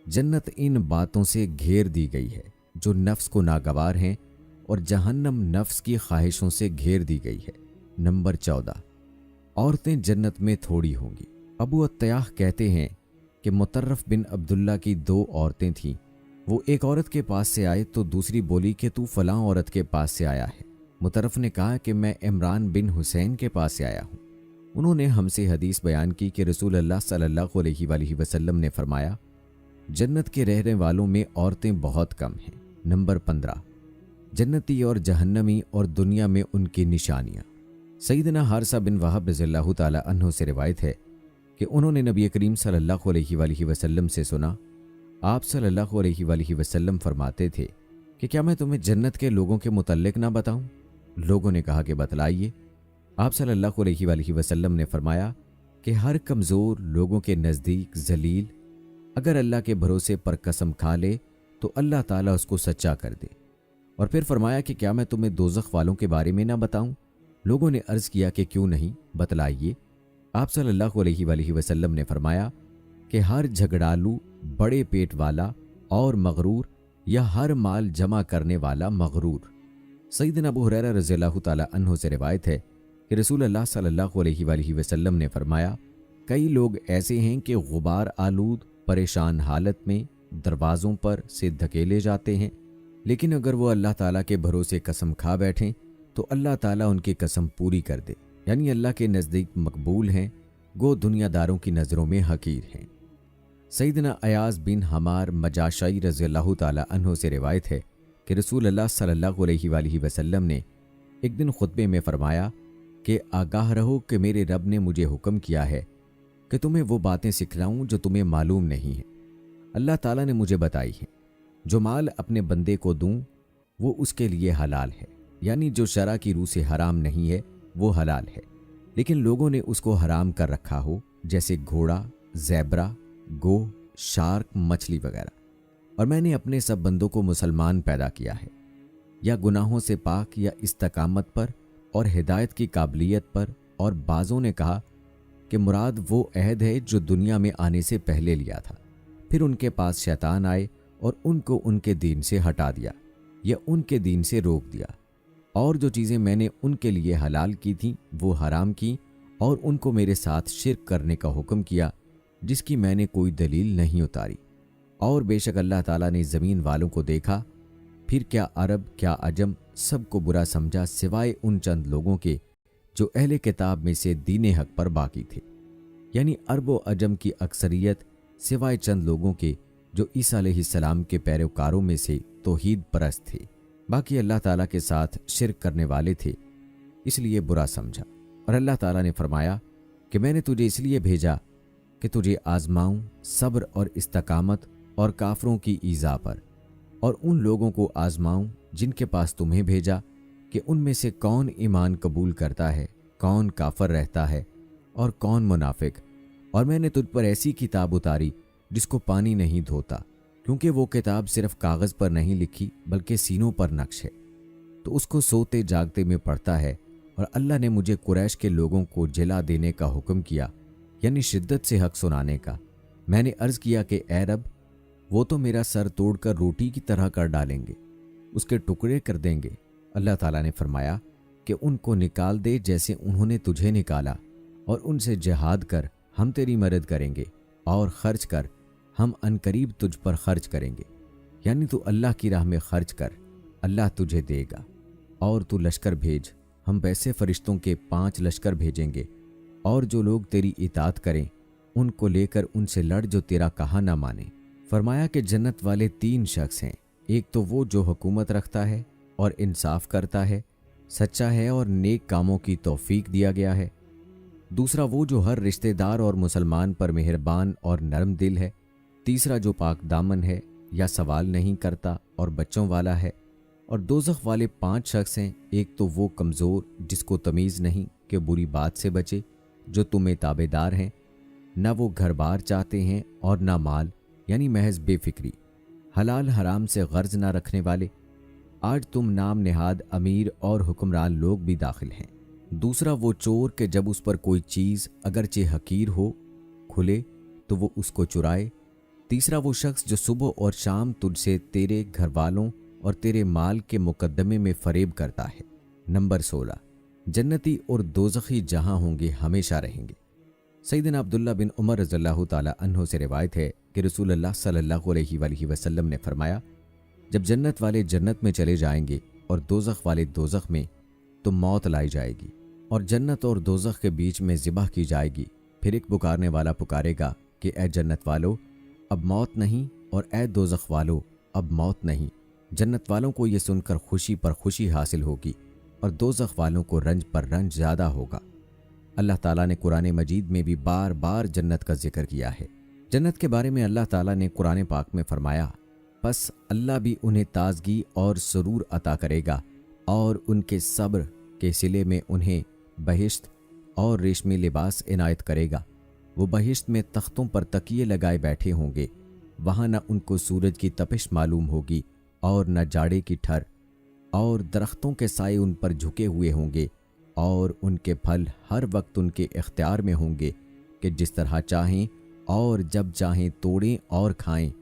जन्नत इन बातों से घेर दी गई है जो नफ्स को नागवार हैं और जहन्नम नफ्स की ख्वाहिशों से घेर दी गई है। नंबर 14, औरतें जन्नत में थोड़ी होंगी। अबू अत्तयाह कहते हैं कि मुतर्रफ बिन अब्दुल्ला की 2 औरतें थीं। वो एक औरत के पास से आए तो दूसरी बोली कि तू फलां औरत के पास से आया है। मुतर्रफ ने कहा कि मैं इमरान बिन हुसैन के पास से आया हूँ। उन्होंने हमसे हदीस बयान की कि रसूल अल्लाह सल्लल्लाहु अलैहि वसल्लम ने फरमाया, जन्नत के रहने वालों में औरतें बहुत कम हैं। नंबर 15, जन्नती और जहन्नमी और दुनिया में उनकी निशानियाँ। सैयदना हारिसा बिन वहब रज़ियल्लाहु ताला अन्हु से रिवायत है कि उन्होंने नबी करीम सल्लल्लाहु अलैहि वसल्लम से सुना, आप सल्लल्लाहु अलैहि वसल्लम फरमाते थे कि क्या मैं तुम्हें जन्नत के लोगों के मुतल्लिक ना बताऊं? लोगों ने कहा कि बतलाइए। आप सल्लल्लाहु अलैहि वसल्लम ने फरमाया कि हर कमज़ोर लोगों के नज़दीक जलील अगर अल्लाह के भरोसे पर कसम खा ले तो अल्लाह ताला उसको सच्चा कर दे। और फिर फरमाया कि क्या मैं तुम्हें दोज़ख वालों के बारे में ना बताऊं? लोगों ने अर्ज़ किया कि क्यों नहीं, बतलाइए। आप सल्लल्लाहु अलैहि वसल्लम ने फरमाया कि हर झगड़ालू, बड़े पेट वाला और मगरूर या हर माल जमा करने वाला मगरूर। सैयदना अबू हुरैरा रज़ियल्लाहु ताला अन्हु से रिवायत है कि रसूल अल्लाह सल्लल्लाहु अलैहि वसल्लम ने फरमाया, कई लोग ऐसे हैं कि गुबार आलूद परेशान हालत में दरवाज़ों पर से धकेले जाते हैं, लेकिन अगर वो अल्लाह ताला के भरोसे कसम खा बैठें तो अल्लाह ताला उनकी कसम पूरी कर दे, यानी अल्लाह के नज़दीक मकबूल हैं, गो दुनियादारों की नज़रों में हकीर हैं। सैयदना अयाज बिन हमार मजाशाई रज़ियल्लाहु ताला अन्हु से रिवायत है कि रसूल अल्लाह सल्लल्लाहु अलैहि वसल्लम ने एक दिन खुतबे में फरमाया कि आगाह रहो कि मेरे रब ने मुझे हुक्म किया है कि तुम्हें वो बातें सिखलाऊं जो तुम्हें मालूम नहीं है। अल्लाह ताला ने मुझे बताई है। जो माल अपने बंदे को दूं वो उसके लिए हलाल है, यानी जो शरा की रूह से हराम नहीं है वो हलाल है, लेकिन लोगों ने उसको हराम कर रखा हो, जैसे घोड़ा, ज़ेब्रा, गो, शार्क, मछली वगैरह। और मैंने अपने सब बंदों को मुसलमान पैदा किया है, या गुनाहों से पाक या इस्तकामत पर और हिदायत की काबिलियत पर। और बाज़ों ने कहा कि मुराद वो अहद है जो दुनिया में आने से पहले लिया था, फिर उनके पास शैतान आए और उनको उनके दीन से हटा दिया या उनके दीन से रोक दिया, और जो चीज़ें मैंने उनके लिए हलाल की थीं वो हराम की, और उनको मेरे साथ शिर्क करने का हुक्म किया जिसकी मैंने कोई दलील नहीं उतारी। और बेशक अल्लाह ताला ने ज़मीन वालों को देखा, फिर क्या अरब क्या अजम सबको बुरा समझा सिवाय उन चंद लोगों के जो अहले किताब में से दीन हक पर बाकी थे, यानी अरब व अजम की अक्सरियत सिवाय चंद लोगों के जो ईसा अलैहिस्सलाम के पैरोकारों में से तौहीद परस्त थे। बाकी अल्लाह ताला के साथ शिरक करने वाले थे, इसलिए बुरा समझा। और अल्लाह ताला ने फरमाया कि मैंने तुझे इसलिए भेजा कि तुझे आजमाऊं सब्र और इस्तकामत और काफरों की ईज़ा पर, और उन लोगों को आजमाऊं जिनके पास तुम्हें भेजा कि उनमें से कौन ईमान कबूल करता है, कौन काफर रहता है और कौन मुनाफिक। और मैंने तुझ पर ऐसी किताब उतारी जिसको पानी नहीं धोता, क्योंकि वो किताब सिर्फ कागज़ पर नहीं लिखी बल्कि सीनों पर नक्श है, तो उसको सोते जागते में पढ़ता है। और अल्लाह ने मुझे कुरैश के लोगों को जिला देने का हुक्म किया, यानी शिद्दत से हक सुनाने का। मैंने अर्ज़ किया कि ए रब, वो तो मेरा सर तोड़कर रोटी की तरह कर डालेंगे, उसके टुकड़े कर देंगे। अल्लाह ताला ने फरमाया कि उनको निकाल दे जैसे उन्होंने तुझे निकाला, और उनसे जिहाद कर, हम तेरी मदद करेंगे, और खर्च कर, हम अनकरीब तुझ पर खर्च करेंगे। यानी तू अल्लाह की राह में खर्च कर, अल्लाह तुझे देगा। और तू लश्कर भेज, हम वैसे फरिश्तों के 5 लश्कर भेजेंगे, और जो लोग तेरी इताअत करें उनको लेकर उनसे लड़ जो तेरा कहा ना माने। फरमाया कि जन्नत वाले 3 शख्स हैं, एक तो वो जो हुकूमत रखता है और इंसाफ करता है, सच्चा है और नेक कामों की तौफीक दिया गया है। दूसरा वो जो हर रिश्तेदार और मुसलमान पर मेहरबान और नरम दिल है। तीसरा जो पाक दामन है या सवाल नहीं करता और बच्चों वाला है। और दोज़ख वाले 5 शख्स हैं, एक तो वो कमज़ोर जिसको तमीज़ नहीं कि बुरी बात से बचे, जो तुम्हें ताबेदार हैं, ना वो घर बार चाहते हैं और ना माल, यानी महज बेफिक्री, हलाल हराम से गर्ज ना रखने वाले। आज तुम नाम नेहाद अमीर और हुक्मरान लोग भी दाखिल हैं। दूसरा वो चोर के जब उस पर कोई चीज़ अगरचे हकीर हो खुले तो वो उसको चुराए। तीसरा वो शख्स जो सुबह और शाम तुझसे तेरे घर वालों और तेरे माल के मुकद्दमे में फरेब करता है। नंबर 16, जन्नती और दोज़खी जहां होंगे हमेशा रहेंगे। सैयदना अब्दुल्ला बिन उमर रज़ियल्लाहु ताला अन्हु से रिवायत है कि रसूलुल्लाह सल्लल्लाहु अलैहि वसल्लम ने फरमाया, जब जन्नत वाले जन्नत में चले जाएंगे और दोज़ख वाले दोज़ख में, तो मौत लाई जाएगी और जन्नत और दोज़ख के बीच में ज़िबह की जाएगी। फिर एक पुकारने वाला पुकारेगा कि ए जन्नत वालों, अब मौत नहीं, और ए दोज़ख वालों, अब मौत नहीं। जन्नत वालों को ये सुनकर खुशी पर खुशी हासिल होगी और दोज़ख वालों को रंज पर रंज ज़्यादा होगा। अल्लाह ताला ने कुरान मजीद में भी बार बार जन्नत का जिक्र किया है। जन्नत के बारे में अल्लाह ताला ने कुरान पाक में फरमाया, बस अल्लाह भी उन्हें ताजगी और सुरूर अता करेगा और उनके सब्र के सिले में उन्हें बहिश्त और रेशमी लिबास इनायत करेगा। वो बहिश्त में तख्तों पर तकिए लगाए बैठे होंगे, वहाँ न उनको सूरज की तपिश मालूम होगी और न जाड़े की ठर, और दरख्तों के साए उन पर झुके हुए होंगे और उनके फल हर वक्त उनके इख्तियार में होंगे कि जिस तरह चाहें और जब चाहें तोड़ें और खाएं।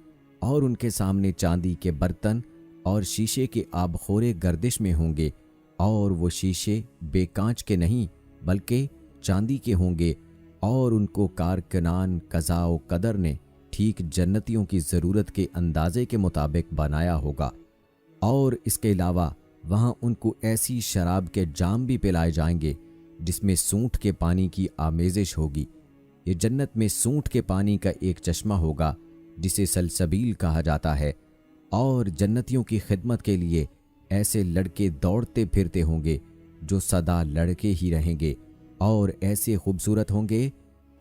और उनके सामने चांदी के बर्तन और शीशे के आबखोरे गर्दिश में होंगे, और वो शीशे बेकांच के नहीं बल्कि चांदी के होंगे, और उनको कारकनान कज़ा व कदर ने ठीक जन्नतियों की ज़रूरत के अंदाजे के मुताबिक बनाया होगा। और इसके अलावा वहाँ उनको ऐसी शराब के जाम भी पिलाए जाएंगे जिसमें सूंठ के पानी की आमेज़िश होगी। ये जन्नत में सूंठ के पानी का एक चश्मा होगा जिसे सलसबील कहा जाता है, और जन्नतियों की खिदमत के लिए ऐसे लड़के दौड़ते फिरते होंगे जो सदा लड़के ही रहेंगे, और ऐसे खूबसूरत होंगे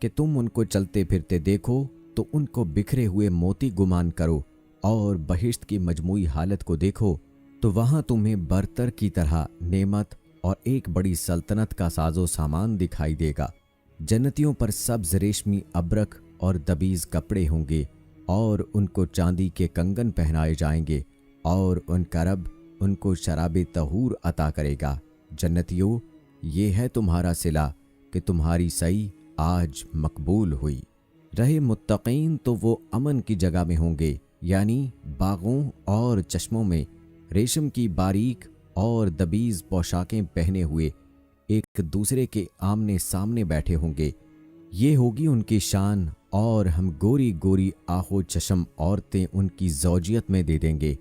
कि तुम उनको चलते फिरते देखो तो उनको बिखरे हुए मोती गुमान करो, और बहिश्त की मजमूई हालत को देखो तो वहाँ तुम्हें बरतर की तरह नेमत और एक बड़ी सल्तनत का साजो सामान दिखाई देगा। जन्नतियों पर सब्ज रेशमी अबरक और दबीज कपड़े होंगे, और उनको चांदी के कंगन पहनाए जाएंगे, और उनका रब उनको शराब तहूर अता करेगा। जन्नतियों, ये है तुम्हारा सिला कि तुम्हारी सई आज मकबूल हुई। रहे मुत्तकीन तो वो अमन की जगह में होंगे, यानी बागों और चश्मों में रेशम की बारीक और दबीज पोशाकें पहने हुए एक दूसरे के आमने सामने बैठे होंगे। ये होगी उनकी शान, और हम गोरी गोरी आहो चशम औरतें उनकी ज़ौजियत में दे देंगे।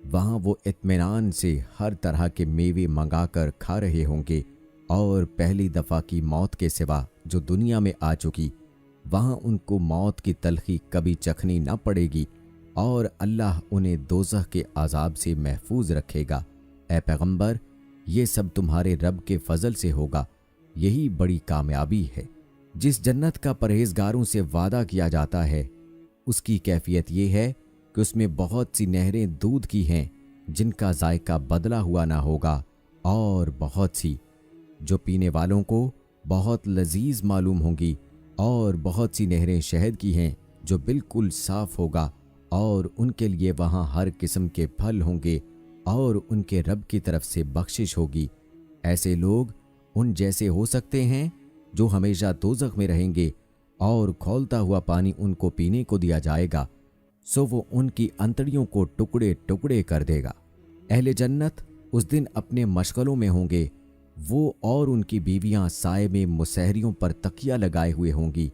वहाँ वो इत्मीनान से हर तरह के मेवे मंगाकर खा रहे होंगे, और पहली दफ़ा की मौत के सिवा जो दुनिया में आ चुकी वहाँ उनको मौत की तलखी कभी चखनी न पड़ेगी और अल्लाह उन्हें दोज़ख के अजाब से महफूज रखेगा। ए पैगंबर, ये सब तुम्हारे रब के फजल से होगा, यही बड़ी कामयाबी है। जिस जन्नत का परहेजगारों से वादा किया जाता है उसकी कैफियत ये है कि उसमें बहुत सी नहरें दूध की हैं जिनका जायका बदला हुआ ना होगा, और बहुत सी जो पीने वालों को बहुत लजीज मालूम होंगी, और बहुत सी नहरें शहद की हैं जो बिल्कुल साफ होगा, और उनके लिए वहाँ हर किस्म के फल होंगे और उनके रब की तरफ से बख्शिश होगी। ऐसे लोग उन जैसे हो सकते हैं जो हमेशा दोज़ख में रहेंगे और खौलता हुआ पानी उनको पीने को दिया जाएगा, सो वो उनकी अंतड़ियों को टुकड़े टुकड़े कर देगा। अहले जन्नत उस दिन अपने मशगलों में होंगे, वो और उनकी बीवियां साए में मुसहरियों पर तकिया लगाए हुए होंगी।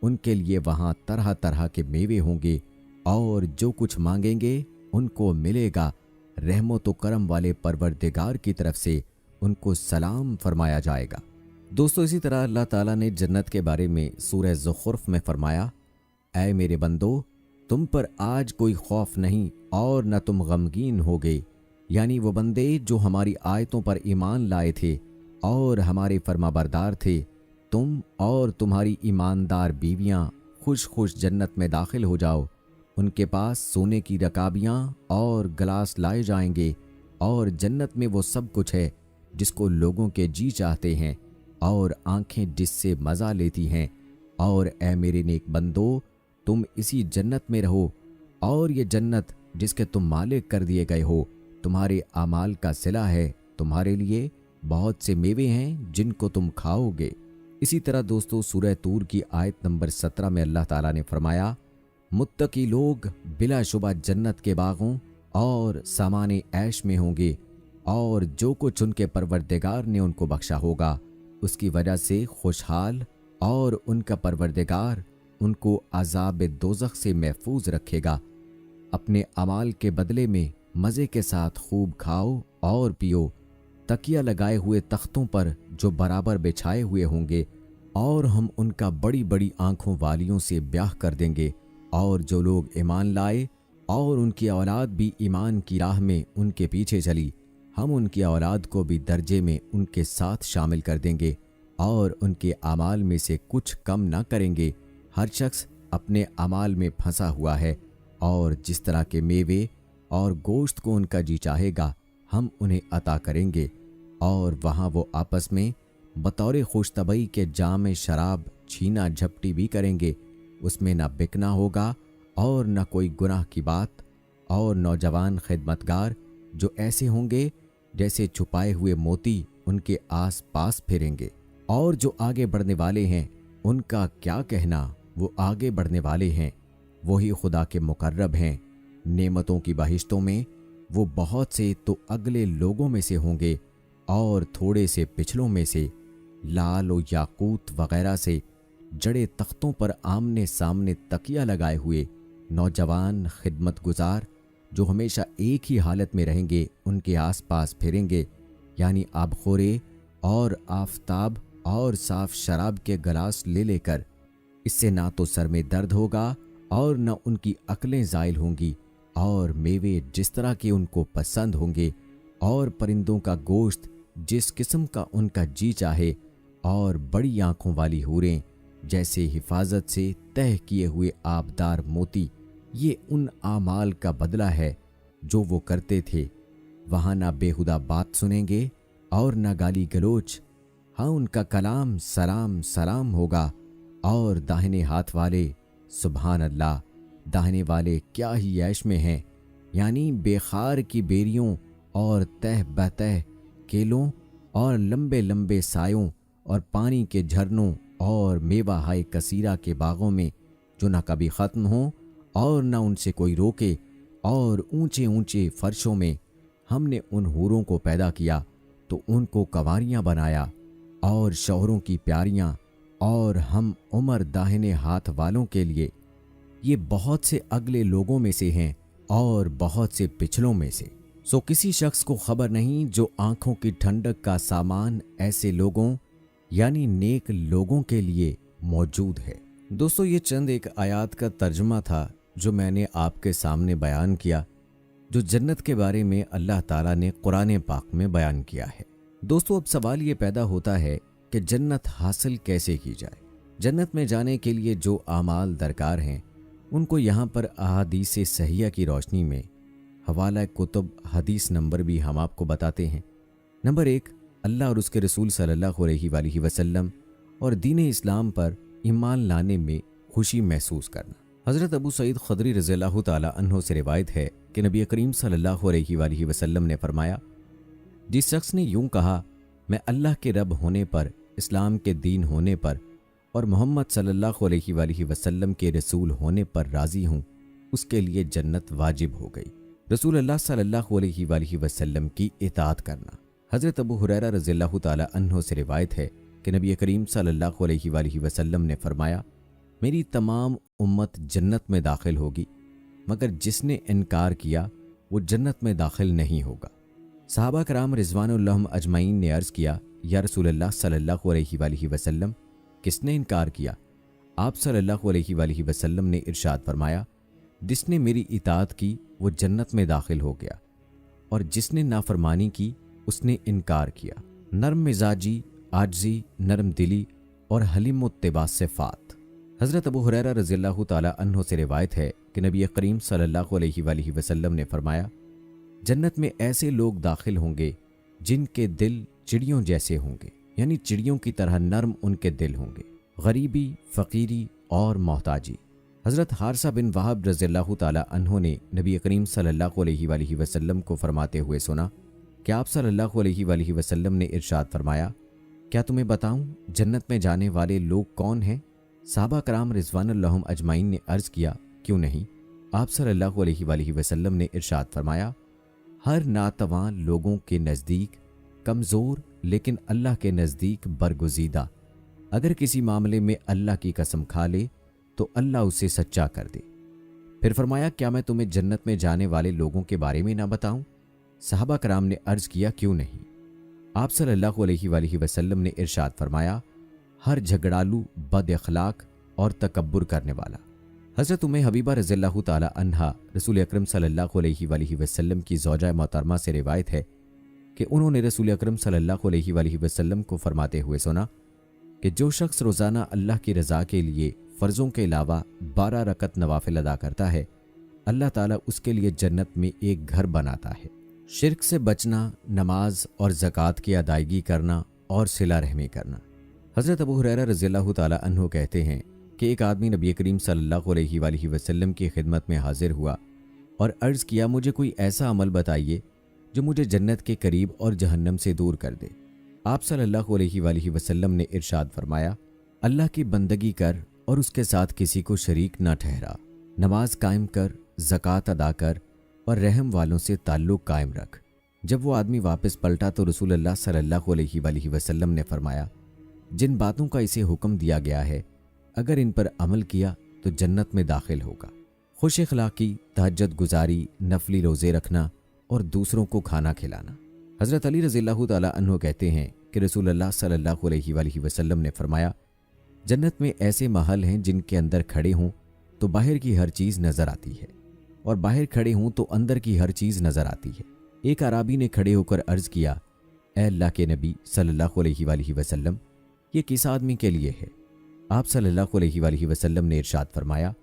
उनके लिए वहाँ तरह तरह के मेवे होंगे और जो कुछ मांगेंगे उनको मिलेगा। रहमत व करम वाले परवरदिगार की तरफ से उनको सलाम फरमाया जाएगा। दोस्तों, इसी तरह अल्लाह ताला ने जन्नत के बारे में सूरह ज़ुख़रुफ़ में फरमाया, ऐ मेरे बंदो, तुम पर आज कोई खौफ नहीं और न तुम गमगीन होगे। यानी वो बंदे जो हमारी आयतों पर ईमान लाए थे और हमारे फरमाबरदार थे, तुम और तुम्हारी ईमानदार बीवियां खुश खुश जन्नत में दाखिल हो जाओ। उनके पास सोने की रकाबियां और गिलास लाए जाएंगे और जन्नत में वो सब कुछ है जिसको लोगों के जी चाहते हैं और आंखें जिससे मज़ा लेती हैं। और ऐ मेरे नेक बंदो, तुम इसी जन्नत में रहो, और ये जन्नत जिसके तुम मालिक कर दिए गए हो तुम्हारे आमाल का सिला है। तुम्हारे लिए बहुत से मेवे हैं जिनको तुम खाओगे। इसी तरह दोस्तों, सूरह तूर की आयत नंबर 17 में अल्लाह ताला ने फरमाया, मुत्तकी लोग बिलाशुबा जन्नत के बागों और सामाने ऐश में होंगे, और जो कुछ उनके परवरदिगार ने उनको बख्शा होगा उसकी वजह से खुशहाल, और उनका परवरदिगार उनको अज़ाब दोज़ख से महफूज रखेगा। अपने अमाल के बदले में मज़े के साथ खूब खाओ और पियो। तकिया लगाए हुए तख्तों पर जो बराबर बिछाए हुए होंगे, और हम उनका बड़ी बड़ी आंखों वालियों से ब्याह कर देंगे। और जो लोग ईमान लाए और उनकी औलाद भी ईमान की राह में उनके पीछे चली, हम उनकी औलाद को भी दर्जे में उनके साथ शामिल कर देंगे और उनके अमाल में से कुछ कम ना करेंगे। हर शख्स अपने अमाल में फंसा हुआ है, और जिस तरह के मेवे और गोश्त को उनका जी चाहेगा हम उन्हें अता करेंगे। और वहाँ वो आपस में बतौर खुशतबई के जाम शराब छीना झपटी भी करेंगे। उसमें न बिकना होगा और न कोई गुनाह की बात। और नौजवान खिदमतगार जो ऐसे होंगे जैसे छुपाए हुए मोती उनके आस पास फिरेंगे। और जो आगे बढ़ने वाले हैं उनका क्या कहना, वो आगे बढ़ने वाले हैं, वही खुदा के मुकर्रब हैं। नेमतों की बहिश्तों में वो बहुत से तो अगले लोगों में से होंगे और थोड़े से पिछलों में से, लाल और याकूत वगैरह से जड़े तख्तों पर आमने सामने तकिया लगाए हुए नौजवान खिदमत गुजार जो हमेशा एक ही हालत में रहेंगे उनके आसपास फिरेंगे। यानी आबखोरे और आफताब और साफ शराब के गिलास ले लेकर। इससे ना तो सर में दर्द होगा और न उनकी अक्लें ज़ाइल होंगी, और मेवे जिस तरह के उनको पसंद होंगे, और परिंदों का गोश्त जिस किस्म का उनका जी चाहे, और बड़ी आंखों वाली हूरें जैसे हिफाजत से तह किए हुए आबदार मोती। ये उन आमाल का बदला है जो वो करते थे। वहाँ ना बेहुदा बात सुनेंगे और न गाली गलोच। हाँ, उनका कलाम सलाम सलाम होगा। और दाहिने हाथ वाले सुभान अल्लाह, दाहिने वाले क्या ही ऐश में हैं। यानी बेखार की बेरियों और तह बतह केलों और लंबे लंबे सायों और पानी के झरनों और मेवा हाय कसीरा के बागों में जो न कभी ख़त्म हो और न उनसे कोई रोके। और ऊंचे ऊंचे फर्शों में हमने उन हूरों को पैदा किया तो उनको कंवारियां बनाया और शौहरों की प्यारियां। और हम उमर दाहिने हाथ वालों के लिए। ये बहुत से अगले लोगों में से हैं और बहुत से पिछलों में से। सो किसी शख्स को खबर नहीं जो आंखों की ठंडक का सामान ऐसे लोगों यानी नेक लोगों के लिए मौजूद है। दोस्तों ये चंद एक आयत का तर्जुमा था जो मैंने आपके सामने बयान किया, जो जन्नत के बारे में अल्लाह ताला ने कुरान पाक में बयान किया है। दोस्तों अब सवाल ये पैदा होता है कि जन्नत हासिल कैसे की जाए। जन्नत में जाने के लिए जो आमाल दरकार हैं उनको यहाँ पर अहादीस सहिया की रोशनी में हवाला कुतुब हदीस नंबर भी हम आपको बताते हैं। नंबर 1, अल्लाह और उसके रसूल सल्लल्लाहु अलैहि वसल्लम और दीन इस्लाम पर ईमान लाने में खुशी महसूस करना। हज़रत अबू सईद खदरी रज़ियल्लाहु ताला अन्हो से रिवायत है कि नबी करीम सल्लल्लाहु अलैहि वसल्लम ने फरमाया, जिस शख्स ने यूं कहा मैं अल्लाह के रब होने पर, इस्लाम के दीन होने पर और मोहम्मद सल्लल्लाहु अलैहि वसल्लम के रसूल होने पर राज़ी हूँ, उसके लिए जन्नत वाजिब हो गई। रसूल अल्लाह सल्लल्लाहु अलैहि वसल्लम की इताअत करना। हज़रत अबू हुरैरा रज़ियल्लाहु ताला अन्हो से रिवायत है कि नबी करीम सल्लल्लाहु अलैहि वसल्लम ने फरमाया, मेरी तमाम उम्मत जन्नत में दाखिल होगी मगर जिसने इनकार किया वो जन्नत में दाखिल नहीं होगा। सहाबा कराम रिज़वानुल्लाह अजमाइन ने अर्ज़ किया, या रसूलल्लाह सल्लल्लाहु अलैहि वसल्लम, किसने इनकार किया? आप सल्लल्लाहु अलैहि वसल्लम ने इरशाद फरमाया, जिसने मेरी इताअत की वो जन्नत में दाखिल हो गया और जिसने नाफरमानी की उसने इनकार किया। नरम मिजाजी, आजजी, नरम दिली और हलीम उत्तिबा सिफ़ात। हज़रत अबू हुरैरा रज़ियल्लाहु ताला अन्हो से रिवायत है कि नबी करीम सल्लल्लाहु अलैहि वसल्लम ने फरमाया, जन्नत में ऐसे लोग दाखिल होंगे जिनके दिल चिड़ियों जैसे होंगे, यानी चिड़ियों की तरह नरम उनके दिल होंगे, गरीबी, फ़कीरी और मोहताजी। हज़रत हारसा बिन वहाब रज़ियल्लाहु ताला अन्हो ने नबी करीम सल्लल्लाहु अलैहि वसल्लम को फरमाते हुए सुना कि आप सल्लल्लाहु अलैहि वसल्लम ने इरशाद फरमाया, क्या तुम्हें बताऊं जन्नत में जाने वाले लोग कौन हैं? सहाबा कराम रिज़वानुल्लाह अजमाइन ने अर्ज़ किया, क्यों नहीं? आप सल्लल्लाहु अलैहि वसल्लम ने इरशाद फरमाया, हर नातवां लोगों के नज़दीक कमज़ोर लेकिन अल्लाह के नज़दीक बरगुज़ीदा, अगर किसी मामले में अल्लाह की कसम खा ले तो अल्लाह उसे सच्चा कर दे। फिर फरमाया, क्या मैं तुम्हें जन्नत में जाने वाले लोगों के बारे में ना बताऊं? सहाबा कराम ने अर्ज़ किया, क्यों नहीं? आप सल्लल्लाहु अलैहि वसल्लम ने इरशाद फरमाया, हर झगड़ालू, बद अखलाक और तकब्बुर करने वाला। हज़रत उम्मे हबीबा रज़ियल्लाहु ताला अन्हा रसूल अकरम सल्लल्लाहु अलैहि वसल्लम की ज़ौजा मोहतरमा से रिवायत है कि उन्होंने रसूल अकरम सल्लल्लाहु अलैहि वसल्लम को फरमाते हुए सुना कि जो शख्स रोज़ाना अल्लाह की रज़ा के लिए फ़र्ज़ों के अलावा 12 रकत नवाफिल अदा करता है, अल्लाह ताला उसके लिए जन्नत में एक घर बनाता है। शिर्क से बचना, नमाज और ज़कात की अदायगी करना और सिला रहमी करना। हज़रत अबू हुरैरा रज़ियल्लाहु ताला अन्हु कहते हैं कि एक आदमी नबी करीम सल्लल्लाहु अलैहि वसल्लम की खिदमत में हाजिर हुआ और अर्ज़ किया, मुझे कोई ऐसा अमल बताइए जो मुझे जन्नत के करीब और जहन्नम से दूर कर दे। आप सल्लल्लाहु अलैहि वसल्लम ने इरशाद फरमाया, अल्लाह की बंदगी कर और उसके साथ किसी को शरीक न ठहरा, नमाज कायम कर, ज़कात अदा कर और रहम वालों से ताल्लुक़ कायम रख। जब वो आदमी वापस पलटा तो रसूलुल्लाह सल्लल्लाहु अलैहि वसल्लम ने फरमाया, जिन बातों का इसे हुक्म दिया गया है अगर इन पर अमल किया तो जन्नत में दाखिल होगा। खुश अखलाकी, तहज्जुद गुजारी, नफली रोज़े रखना और दूसरों को खाना खिलाना। हज़रत अली रज़ियल्लाहु ताला अन्हु कहते हैं कि रसूलुल्लाह सल्लल्लाहु अलैहि वसल्लम ने फरमाया, जन्नत में ऐसे महल हैं जिनके अंदर खड़े हों तो बाहर की हर चीज़ नज़र आती है और बाहर खड़े हों तो अंदर की हर चीज़ नज़र आती है। एक अराबी ने खड़े होकर अर्ज़ किया, ए अल्लाह के नबी सल्लल्लाहु अलैहि वसल्लम, ये किस आदमी के लिए है? आप सल्लल्लाहु अलैहि वसल्लम ने इरशाद फरमाया,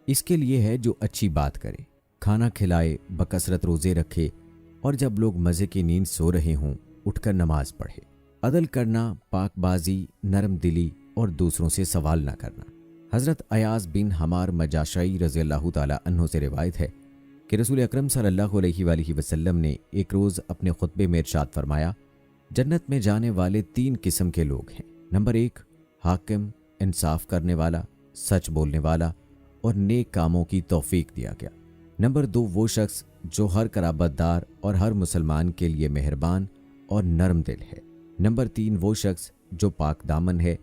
इसके लिए है जो अच्छी बात करे, खाना खिलाए, बकसरत रोज़े रखे और जब लोग मज़े की नींद सो रहे हों उठकर नमाज पढ़े। अदल करना, पाकबाजी, नरम दिली और दूसरों से सवाल न करना। हज़रत अयाज़ बिन हमार मजाशई रज़ियल्लाहु ताला अन्हु से रिवायत है कि रसूल अकरम सल्लल्लाहु अलैहि वसल्लम ने एक रोज़ अपने खुतबे में इरशाद फरमाया, जन्नत में जाने वाले 3 किस्म के लोग हैं। नंबर 1, हाकिम, इंसाफ करने वाला, सच बोलने वाला और नेक कामों की तौफीक दिया गया। नंबर 2, वो शख्स जो हर कराबतदार और हर मुसलमान के लिए मेहरबान और नरम दिल है। नंबर 3, वो शख्स जो पाक दामन है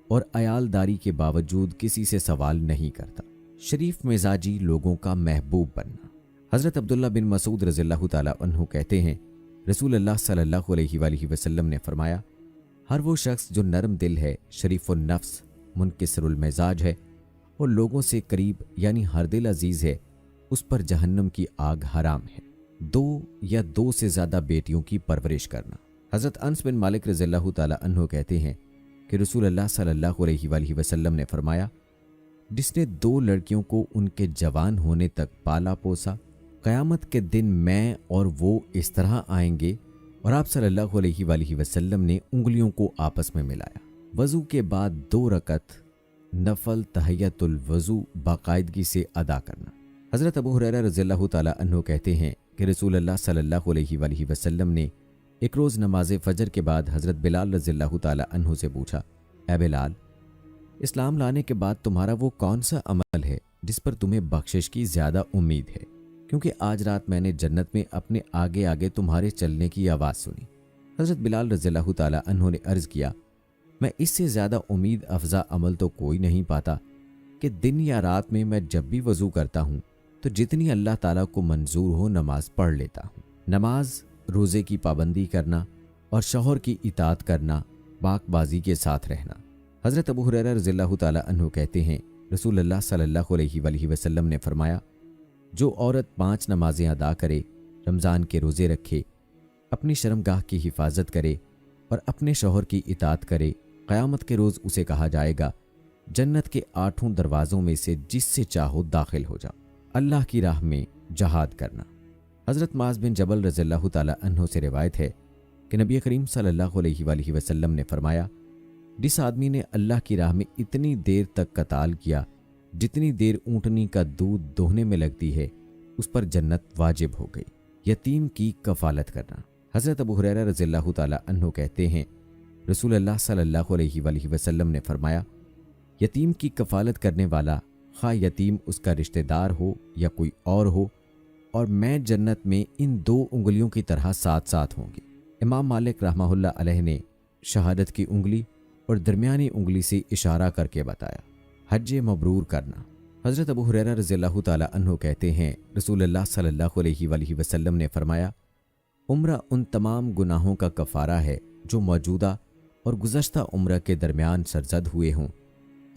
और अयालदारी के बावजूद किसी से सवाल नहीं करता। शरीफ मिजाजी लोगों का महबूब बनना। हज़रत अब्दुल्ला बिन मसूद रज़ियल्लाहु ताला अन्हु कहते हैं, रसूलुल्लाह सल्लल्लाहु अलैहि वसल्लम ने फरमाया, हर वो शख्स जो नरम दिल है, शरीफ़ुन नफ्स, मुनकिसरुल मिजाज है اور لوگوں سے قریب یعنی ہر دل عزیز ہے اس پر جہنم کی آگ حرام ہے۔ 2 یا 2 سے زیادہ بیٹیوں کی پرورش کرنا۔ حضرت انس بن مالک رضی اللہ تعالی عنہ کہتے ہیں کہ رسول اللہ صلی اللہ علیہ وآلہ وسلم نے فرمایا، جس نے 2 لڑکیوں کو ان کے جوان ہونے تک پالا پوسا، قیامت کے دن میں اور وہ اس طرح آئیں گے۔ اور آپ صلی اللہ علیہ وآلہ وسلم نے انگلیوں کو آپس میں ملایا۔ وضو کے بعد 2 رکعت نفل تحیت الوضو باقاعدگی سے ادا کرنا۔ حضرت ابو ہریرہ رضی اللہ تعالی عنہ کہتے ہیں کہ رسول اللہ صلی اللہ علیہ وآلہ وسلم نے ایک روز نماز فجر کے بعد حضرت بلال رضی اللہ تعالی عنہ سے پوچھا، اے بلال، اسلام لانے کے بعد تمہارا وہ کون سا عمل ہے جس پر تمہیں بخشش کی زیادہ امید ہے؟ کیونکہ آج رات میں نے جنت میں اپنے آگے آگے تمہارے چلنے کی آواز سنی۔ حضرت بلال رضی اللہ تعالی عنہ نے عرض کیا، میں اس سے زیادہ امید افزا عمل تو کوئی نہیں پاتا کہ دن یا رات میں جب بھی وضو کرتا ہوں تو جتنی اللہ تعالیٰ کو منظور ہو نماز پڑھ لیتا ہوں۔ نماز، روزے کی پابندی کرنا اور شوہر کی اطاعت کرنا، پاک بازی کے ساتھ رہنا۔ حضرت ابو ہریرہ رضی اللہ تعالی عنہ کہتے ہیں رسول اللہ صلی اللہ علیہ وآلہ وسلم نے فرمایا، جو عورت 5 نمازیں ادا کرے، رمضان کے روزے رکھے، اپنی شرمگاہ کی حفاظت کرے اور اپنے شوہر کی اطاعت کرے، قیامت کے روز اسے کہا جائے گا جنت کے 8 دروازوں میں سے جس سے چاہو داخل ہو جاؤ۔ اللہ کی راہ میں جہاد کرنا۔ حضرت معاذ بن جبل رضی اللہ تعالی عنہ سے روایت ہے کہ نبی کریم صلی اللہ علیہ وآلہ وسلم نے فرمایا، جس آدمی نے اللہ کی راہ میں اتنی دیر تک قتال کیا جتنی دیر اونٹنی کا دودھ دوہنے میں لگتی ہے، اس پر جنت واجب ہو گئی۔ یتیم کی کفالت کرنا۔ حضرت ابو ہریرہ رضی اللہ تعالی عنہ کہتے ہیں رسول اللہ صلی اللہ علیہ وآلہ وسلم نے فرمایا، یتیم کی کفالت کرنے والا، خواہ یتیم اس کا رشتہ دار ہو یا کوئی اور ہو، اور میں جنت میں ان 2 انگلیوں کی طرح ساتھ ساتھ ہوں گی۔ امام مالک رحمہ اللہ علیہ نے شہادت کی انگلی اور درمیانی انگلی سے اشارہ کر کے بتایا۔ حج مبرور کرنا۔ حضرت ابو ہریرہ رضی اللہ تعالی عنہ کہتے ہیں رسول اللہ صلی اللہ علیہ وآلہ وسلم نے فرمایا، عمرہ ان تمام گناہوں کا کفارہ ہے جو موجودہ اور گزشتہ عمرہ کے درمیان سرزد ہوئے ہوں،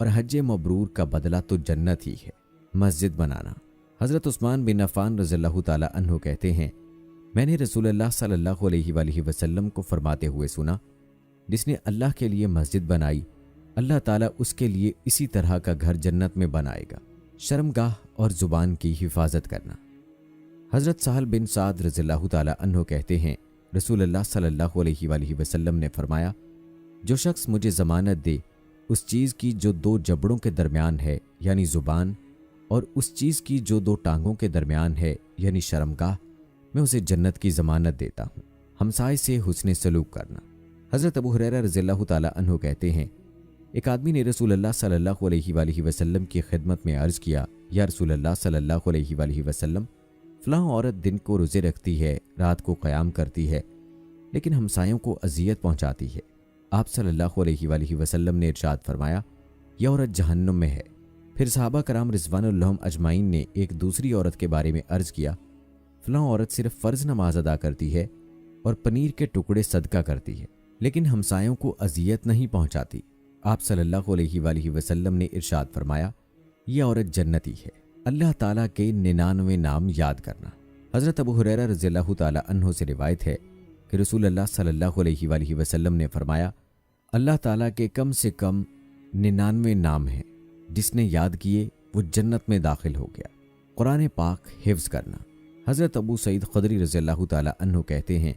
اور حج مبرور کا بدلہ تو جنت ہی ہے۔ مسجد بنانا۔ حضرت عثمان بن عفان رضی اللہ تعالی عنہ کہتے ہیں، میں نے رسول اللہ صلی اللہ علیہ وآلہ وسلم کو فرماتے ہوئے سنا، جس نے اللہ کے لیے مسجد بنائی، اللہ تعالیٰ اس کے لیے اسی طرح کا گھر جنت میں بنائے گا۔ شرمگاہ اور زبان کی حفاظت کرنا۔ حضرت سہل بن سعد رضی اللہ تعالی عنہ کہتے ہیں رسول اللہ صلی اللہ علیہ وآلہ وسلم نے فرمایا، جو شخص مجھے ضمانت دے اس چیز کی جو 2 جبڑوں کے درمیان ہے یعنی زبان، اور اس چیز کی جو 2 ٹانگوں کے درمیان ہے یعنی شرمگاہ، میں اسے جنت کی ضمانت دیتا ہوں۔ ہمسائے سے حسن سلوک کرنا۔ حضرت ابو ہریرہ رضی اللہ تعالی عنہ کہتے ہیں، ایک آدمی نے رسول اللہ صلی اللہ علیہ وآلہ وسلم کی خدمت میں عرض کیا، یا رسول اللہ صلی اللہ علیہ وآلہ وسلم، فلاں عورت دن کو روزے رکھتی ہے، رات کو قیام کرتی ہے، لیکن ہمسایوں کو اذیت پہنچاتی ہے۔ آپ صلی اللہ علیہ وآلہ وسلم نے ارشاد فرمایا، یہ عورت جہنم میں ہے۔ پھر صحابہ کرام رضوان اللہ اجمعین نے ایک دوسری عورت کے بارے میں عرض کیا، فلاں عورت صرف فرض نماز ادا کرتی ہے اور پنیر کے ٹکڑے صدقہ کرتی ہے، لیکن ہمسایوں کو اذیت نہیں پہنچاتی۔ آپ صلی اللہ علیہ وآلہ وسلم نے ارشاد فرمایا، یہ عورت جنتی ہے۔ اللہ تعالیٰ کے 99 نام یاد کرنا۔ حضرت ابو ہریرہ رضی اللہ تعالی عنہ سے روایت ہے کہ رسول اللہ صلی اللہ علیہ وآلہ وسلم نے فرمایا، اللہ تعالیٰ کے کم سے کم 99 نام ہیں، جس نے یاد کیے وہ جنت میں داخل ہو گیا۔ قرآن پاک حفظ کرنا۔ حضرت ابو سعید خدری رضی اللہ تعالی عنہ کہتے ہیں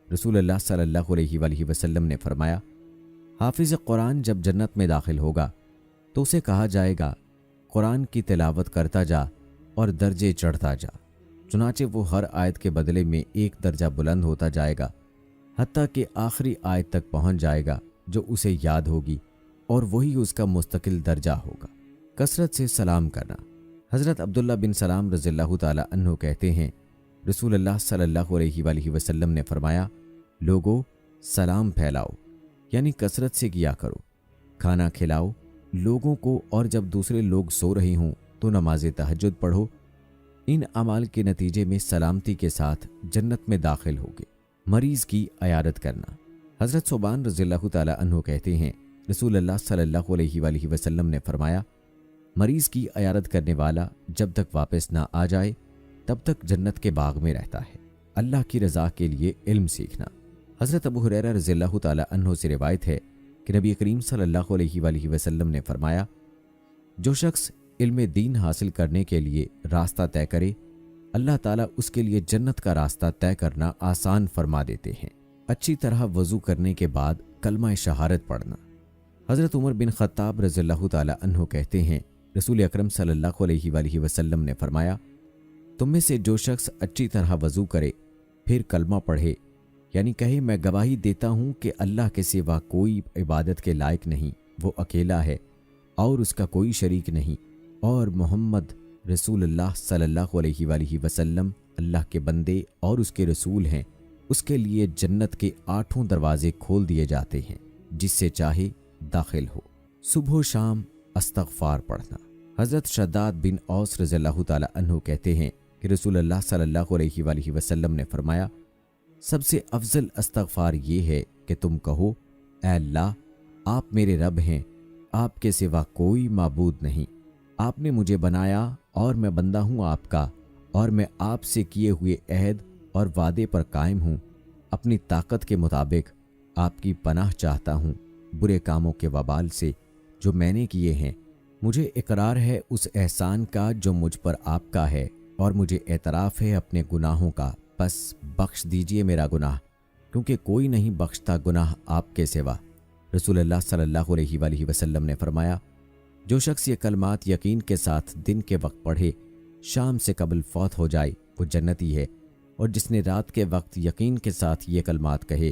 رسول اللہ صلی اللہ علیہ وآلہ وسلم نے فرمایا، حافظ قرآن جب جنت میں داخل ہوگا تو اسے کہا جائے گا قرآن کی تلاوت کرتا جا اور درجے چڑھتا جا، چنانچہ وہ ہر آیت کے بدلے میں 1 درجہ بلند ہوتا جائے گا، حتیٰ کہ آخری آیت تک پہنچ جائے گا جو اسے یاد ہوگی، اور وہی اس کا مستقل درجہ ہوگا۔ کثرت سے سلام کرنا۔ حضرت عبداللہ بن سلام رضی اللہ تعالی عنہ کہتے ہیں رسول اللہ صلی اللہ علیہ وآلہ وسلم نے فرمایا، لوگو سلام پھیلاؤ، یعنی کثرت سے کیا کرو، کھانا کھلاؤ لوگوں کو، اور جب دوسرے لوگ سو رہے ہوں تو نماز تہجد پڑھو۔ ان اعمال کے نتیجے میں سلامتی کے ساتھ جنت میں داخل ہوگے۔ مریض کی عیادت کرنا۔ حضرت ثوبان رضی اللہ تعالی عنہ کہتے ہیں رسول اللہ صلی اللہ علیہ وآلہ وسلم نے فرمایا، मरीज की अयारत करने वाला जब तक वापस ना आ जाए तब तक जन्नत के बाग में रहता है। अल्लाह की रज़ा के लिए इल्म सीखना। हज़रत अबू हुरैरा रज़ियल्लाहु ताला अन्हु से रिवायत है कि नबी करीम सल्लल्लाहु अलैहि वसल्लम ने फरमाया, जो शख्स इल्म दीन हासिल करने के लिए रास्ता तय करे, अल्लाह ताला उसके लिए जन्नत का रास्ता तय करना आसान फरमा देते हैं। अच्छी तरह वज़ू करने के बाद कलमा शहादत पढ़ना। हज़रत उमर बिन ख़त्ताब रज़ियल्लाहु ताला अन्हु कहते हैं, रसूल अकरम सल्लल्लाहु अलैहि वसल्लम ने फरमाया, तुम में से जो शख्स अच्छी तरह वज़ू करे फिर कलमा पढ़े, यानी कहे मैं गवाही देता हूँ कि अल्लाह के सिवा कोई इबादत के लायक नहीं, वो अकेला है और उसका कोई शरीक नहीं, और मोहम्मद रसूलुल्लाह सल्लल्लाहु अलैहि वसल्लम अल्लाह के बंदे और उसके रसूल हैं, उसके लिए जन्नत के 8 दरवाजे खोल दिए जाते हैं, जिससे चाहे दाखिल हो। सुबह शाम अस्तगफार पढ़ना। हज़रत शद्दाद बिन औस रज़ियल्लाहु ताला अन्हु कहते हैं कि रसूलुल्लाह सल्लल्लाहु अलैहि वसल्लम ने फरमाया, सबसे अफजल अस्तगफार ये है कि तुम कहो, ऐ अल्लाह, आप मेरे रब हैं, आपके सिवा कोई माबूद नहीं, आपने मुझे बनाया और मैं बंदा हूँ आपका, और मैं आपसे किए हुए अहद और वादे पर कायम हूँ। अपनी ताकत के मुताबिक आपकी पनाह चाहता हूँ बुरे कामों के वबाल से जो मैंने किए हैं। मुझे इकरार है उस एहसान का जो मुझ पर आपका है, और मुझे एतराफ़ है अपने गुनाहों का, बस बख्श दीजिए मेरा गुनाह, क्योंकि कोई नहीं बख्शता गुनाह आपके सिवा। रसूलुल्लाह सल्लल्लाहु अलैहि वसल्लम ने फरमाया, जो शख्स ये कलमात यकीन के साथ दिन के वक्त पढ़े, शाम से कबल फौत हो जाए, वो जन्नती है, और जिसने रात के वक्त यकीन के साथ ये कलमात कहे,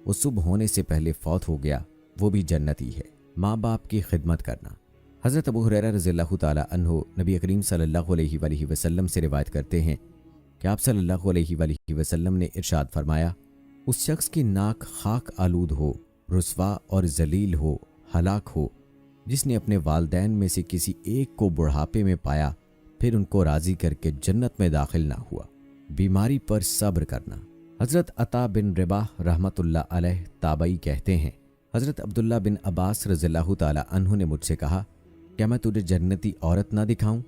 वो सुबह होने से पहले फौत हो गया, वो भी जन्नती है। माँ बाप की खिदमत करना। हज़रत अबू हुरैरा रज़ियल्लाहु ताला अन्हु नबी करीम सल्लल्लाहु अलैहि वसल्लम से रिवायत करते हैं कि आप सल्लल्लाहु अलैहि वसल्लम ने इरशाद फरमाया, उस शख्स की नाक खाक आलूद हो, रुस्वा और जलील हो, हलाक हो, जिसने अपने वालदैन में से किसी एक को बुढ़ापे में पाया फिर उनको राज़ी करके जन्नत में दाखिल ना हुआ। बीमारी पर सब्र करना। हज़रत अता बिन रबाह रहमतुल्लाह अलैह ताबई कहते हैं, हज़रत अब्दुल्ला बिन अब्बास रज़ियल्लाहु ताला अन्हु ने मुझसे कहा, क्या मैं तुझे जन्नती औरत ना दिखाऊं?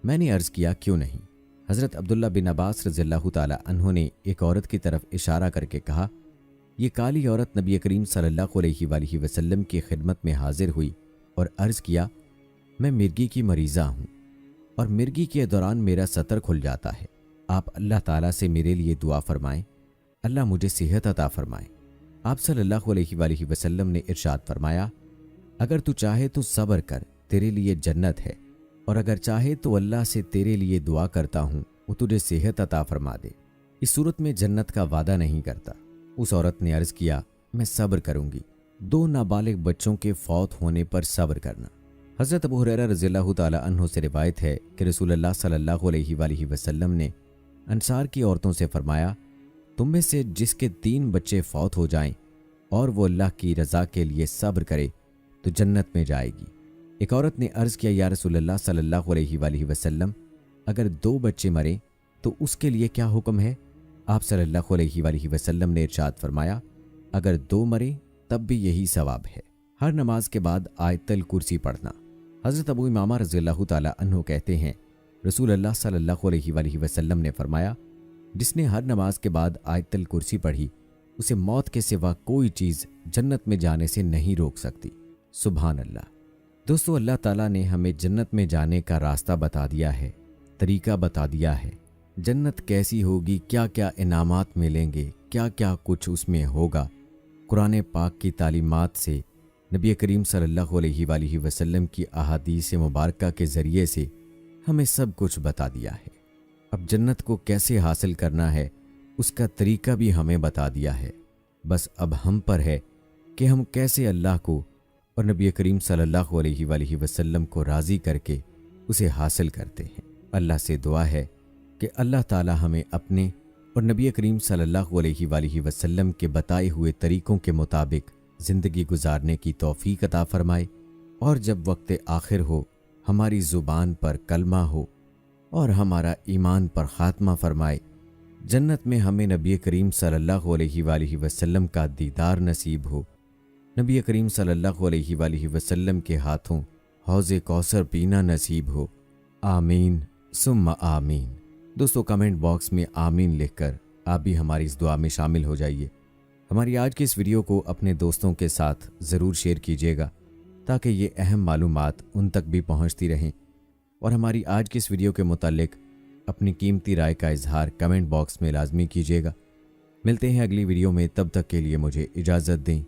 मैंने अर्ज़ किया, क्यों नहीं। हज़रत अब्दुल्ला बिन अब्बास रज़ियल्लाहु ताला अन्हु ने एक औरत की तरफ इशारा करके कहा, ये काली औरत नबी करीम सल्लल्लाहु अलैहि वसल्लम की खिदमत में हाजिर हुई और अर्ज़ किया, मैं मिर्गी की मरीज़ा हूँ और मिर्गी के दौरान मेरा सतर खुल जाता है, आप अल्लाह ताला से मेरे लिए दुआ फरमाएं, अल्लाह मुझे सेहत अता फरमाए। आप सल्लल्लाहु अलैहि वसल्लम ने इरशाद फरमाया, अगर तू चाहे तो सब्र कर, तेरे लिए जन्नत है, और अगर चाहे तो अल्लाह से तेरे लिए दुआ करता हूँ वो तुझे सेहत अता फरमा दे। इस सूरत में जन्नत का वादा नहीं करता। उस औरत ने अर्ज़ किया, मैं सब्र करूँगी। 2 नाबालिग बच्चों के फौत होने पर सब्र करना। हज़रत अबू हुरैरा रज़ियल्लाहु ताला अन्हु से रिवायत है कि रसूलुल्लाह सल्लल्लाहु अलैहि वसल्लम ने अंसार की औरतों से फरमाया, तुम में से जिसके 3 बच्चे फौत हो जाएं और वो अल्लाह की रज़ा के लिए सब्र करे तो जन्नत में जाएगी। एक औरत ने अर्ज़ किया, या रसूलल्लाह सल्लल्लाहु अलैहि वसल्लम, अगर 2 बच्चे मरे तो उसके लिए क्या हुक्म है? आप सल्लल्लाहु अलैहि वसल्लम ने इरशाद फरमाया, अगर 2 मरे तब भी यही सवाब है। हर नमाज के बाद आयतल कुर्सी पढ़ना। हज़रत अबू इमामा रज़ियल्लाहु ताला अन्हु कहते हैं, रसूलुल्लाह सल्लल्लाहु अलैहि वसल्लम ने फरमाया, जिसने हर नमाज के बाद आयतल कुर्सी पढ़ी, उसे मौत के सिवा कोई चीज़ जन्नत में जाने से नहीं रोक सकती। सुभान अल्लाह। दोस्तों, अल्लाह ताला ने हमें जन्नत में जाने का रास्ता बता दिया है, तरीका बता दिया है। जन्नत कैसी होगी, क्या क्या इनामात मिलेंगे, क्या क्या कुछ उसमें होगा, कुरान पाक की तालीमात से, नबी करीम सल्लल्लाहु अलैहि वसल्लम की अहादीस मुबारका के ज़रिए से हमें सब कुछ बता दिया है। अब जन्नत को कैसे हासिल करना है उसका तरीका भी हमें बता दिया है। बस अब हम पर है कि हम कैसे अल्लाह को और नबी करीम सल्लल्लाहु अलैहि वसल्लम को राज़ी करके उसे हासिल करते हैं। अल्लाह से दुआ है कि अल्लाह ताला हमें अपने और नबी करीम सल्लल्लाहु अलैहि वसल्लम के बताए हुए तरीक़ों के मुताबिक ज़िंदगी गुजारने की तौफ़ीक अता फ़रमाए, और जब वक्त आखिर हो हमारी ज़ुबान पर कलमा हो और हमारा ईमान पर ख़ात्मा फ़रमाए। जन्नत में हमें नबी करीम सल्लल्लाहु अलैहि वसल्लम का दीदार नसीब हो, नबी करीम सल्लल्लाहु अलैहि वसल्लम के हाथों हौज़ कौसर पीना नसीब हो। आमीन सुम्मा आमीन। दोस्तों कमेंट बॉक्स में आमीन लिखकर आप भी हमारी इस दुआ में शामिल हो जाइए। हमारी आज की इस वीडियो को अपने दोस्तों के साथ ज़रूर शेयर कीजिएगा ताकि ये अहम मालूमात उन तक भी पहुंचती रहें। और हमारी आज की इस वीडियो के मुतालिक अपनी कीमती राय का इजहार कमेंट बॉक्स में लाजमी कीजिएगा। मिलते हैं अगली वीडियो में, तब तक के लिए मुझे इजाज़त दें।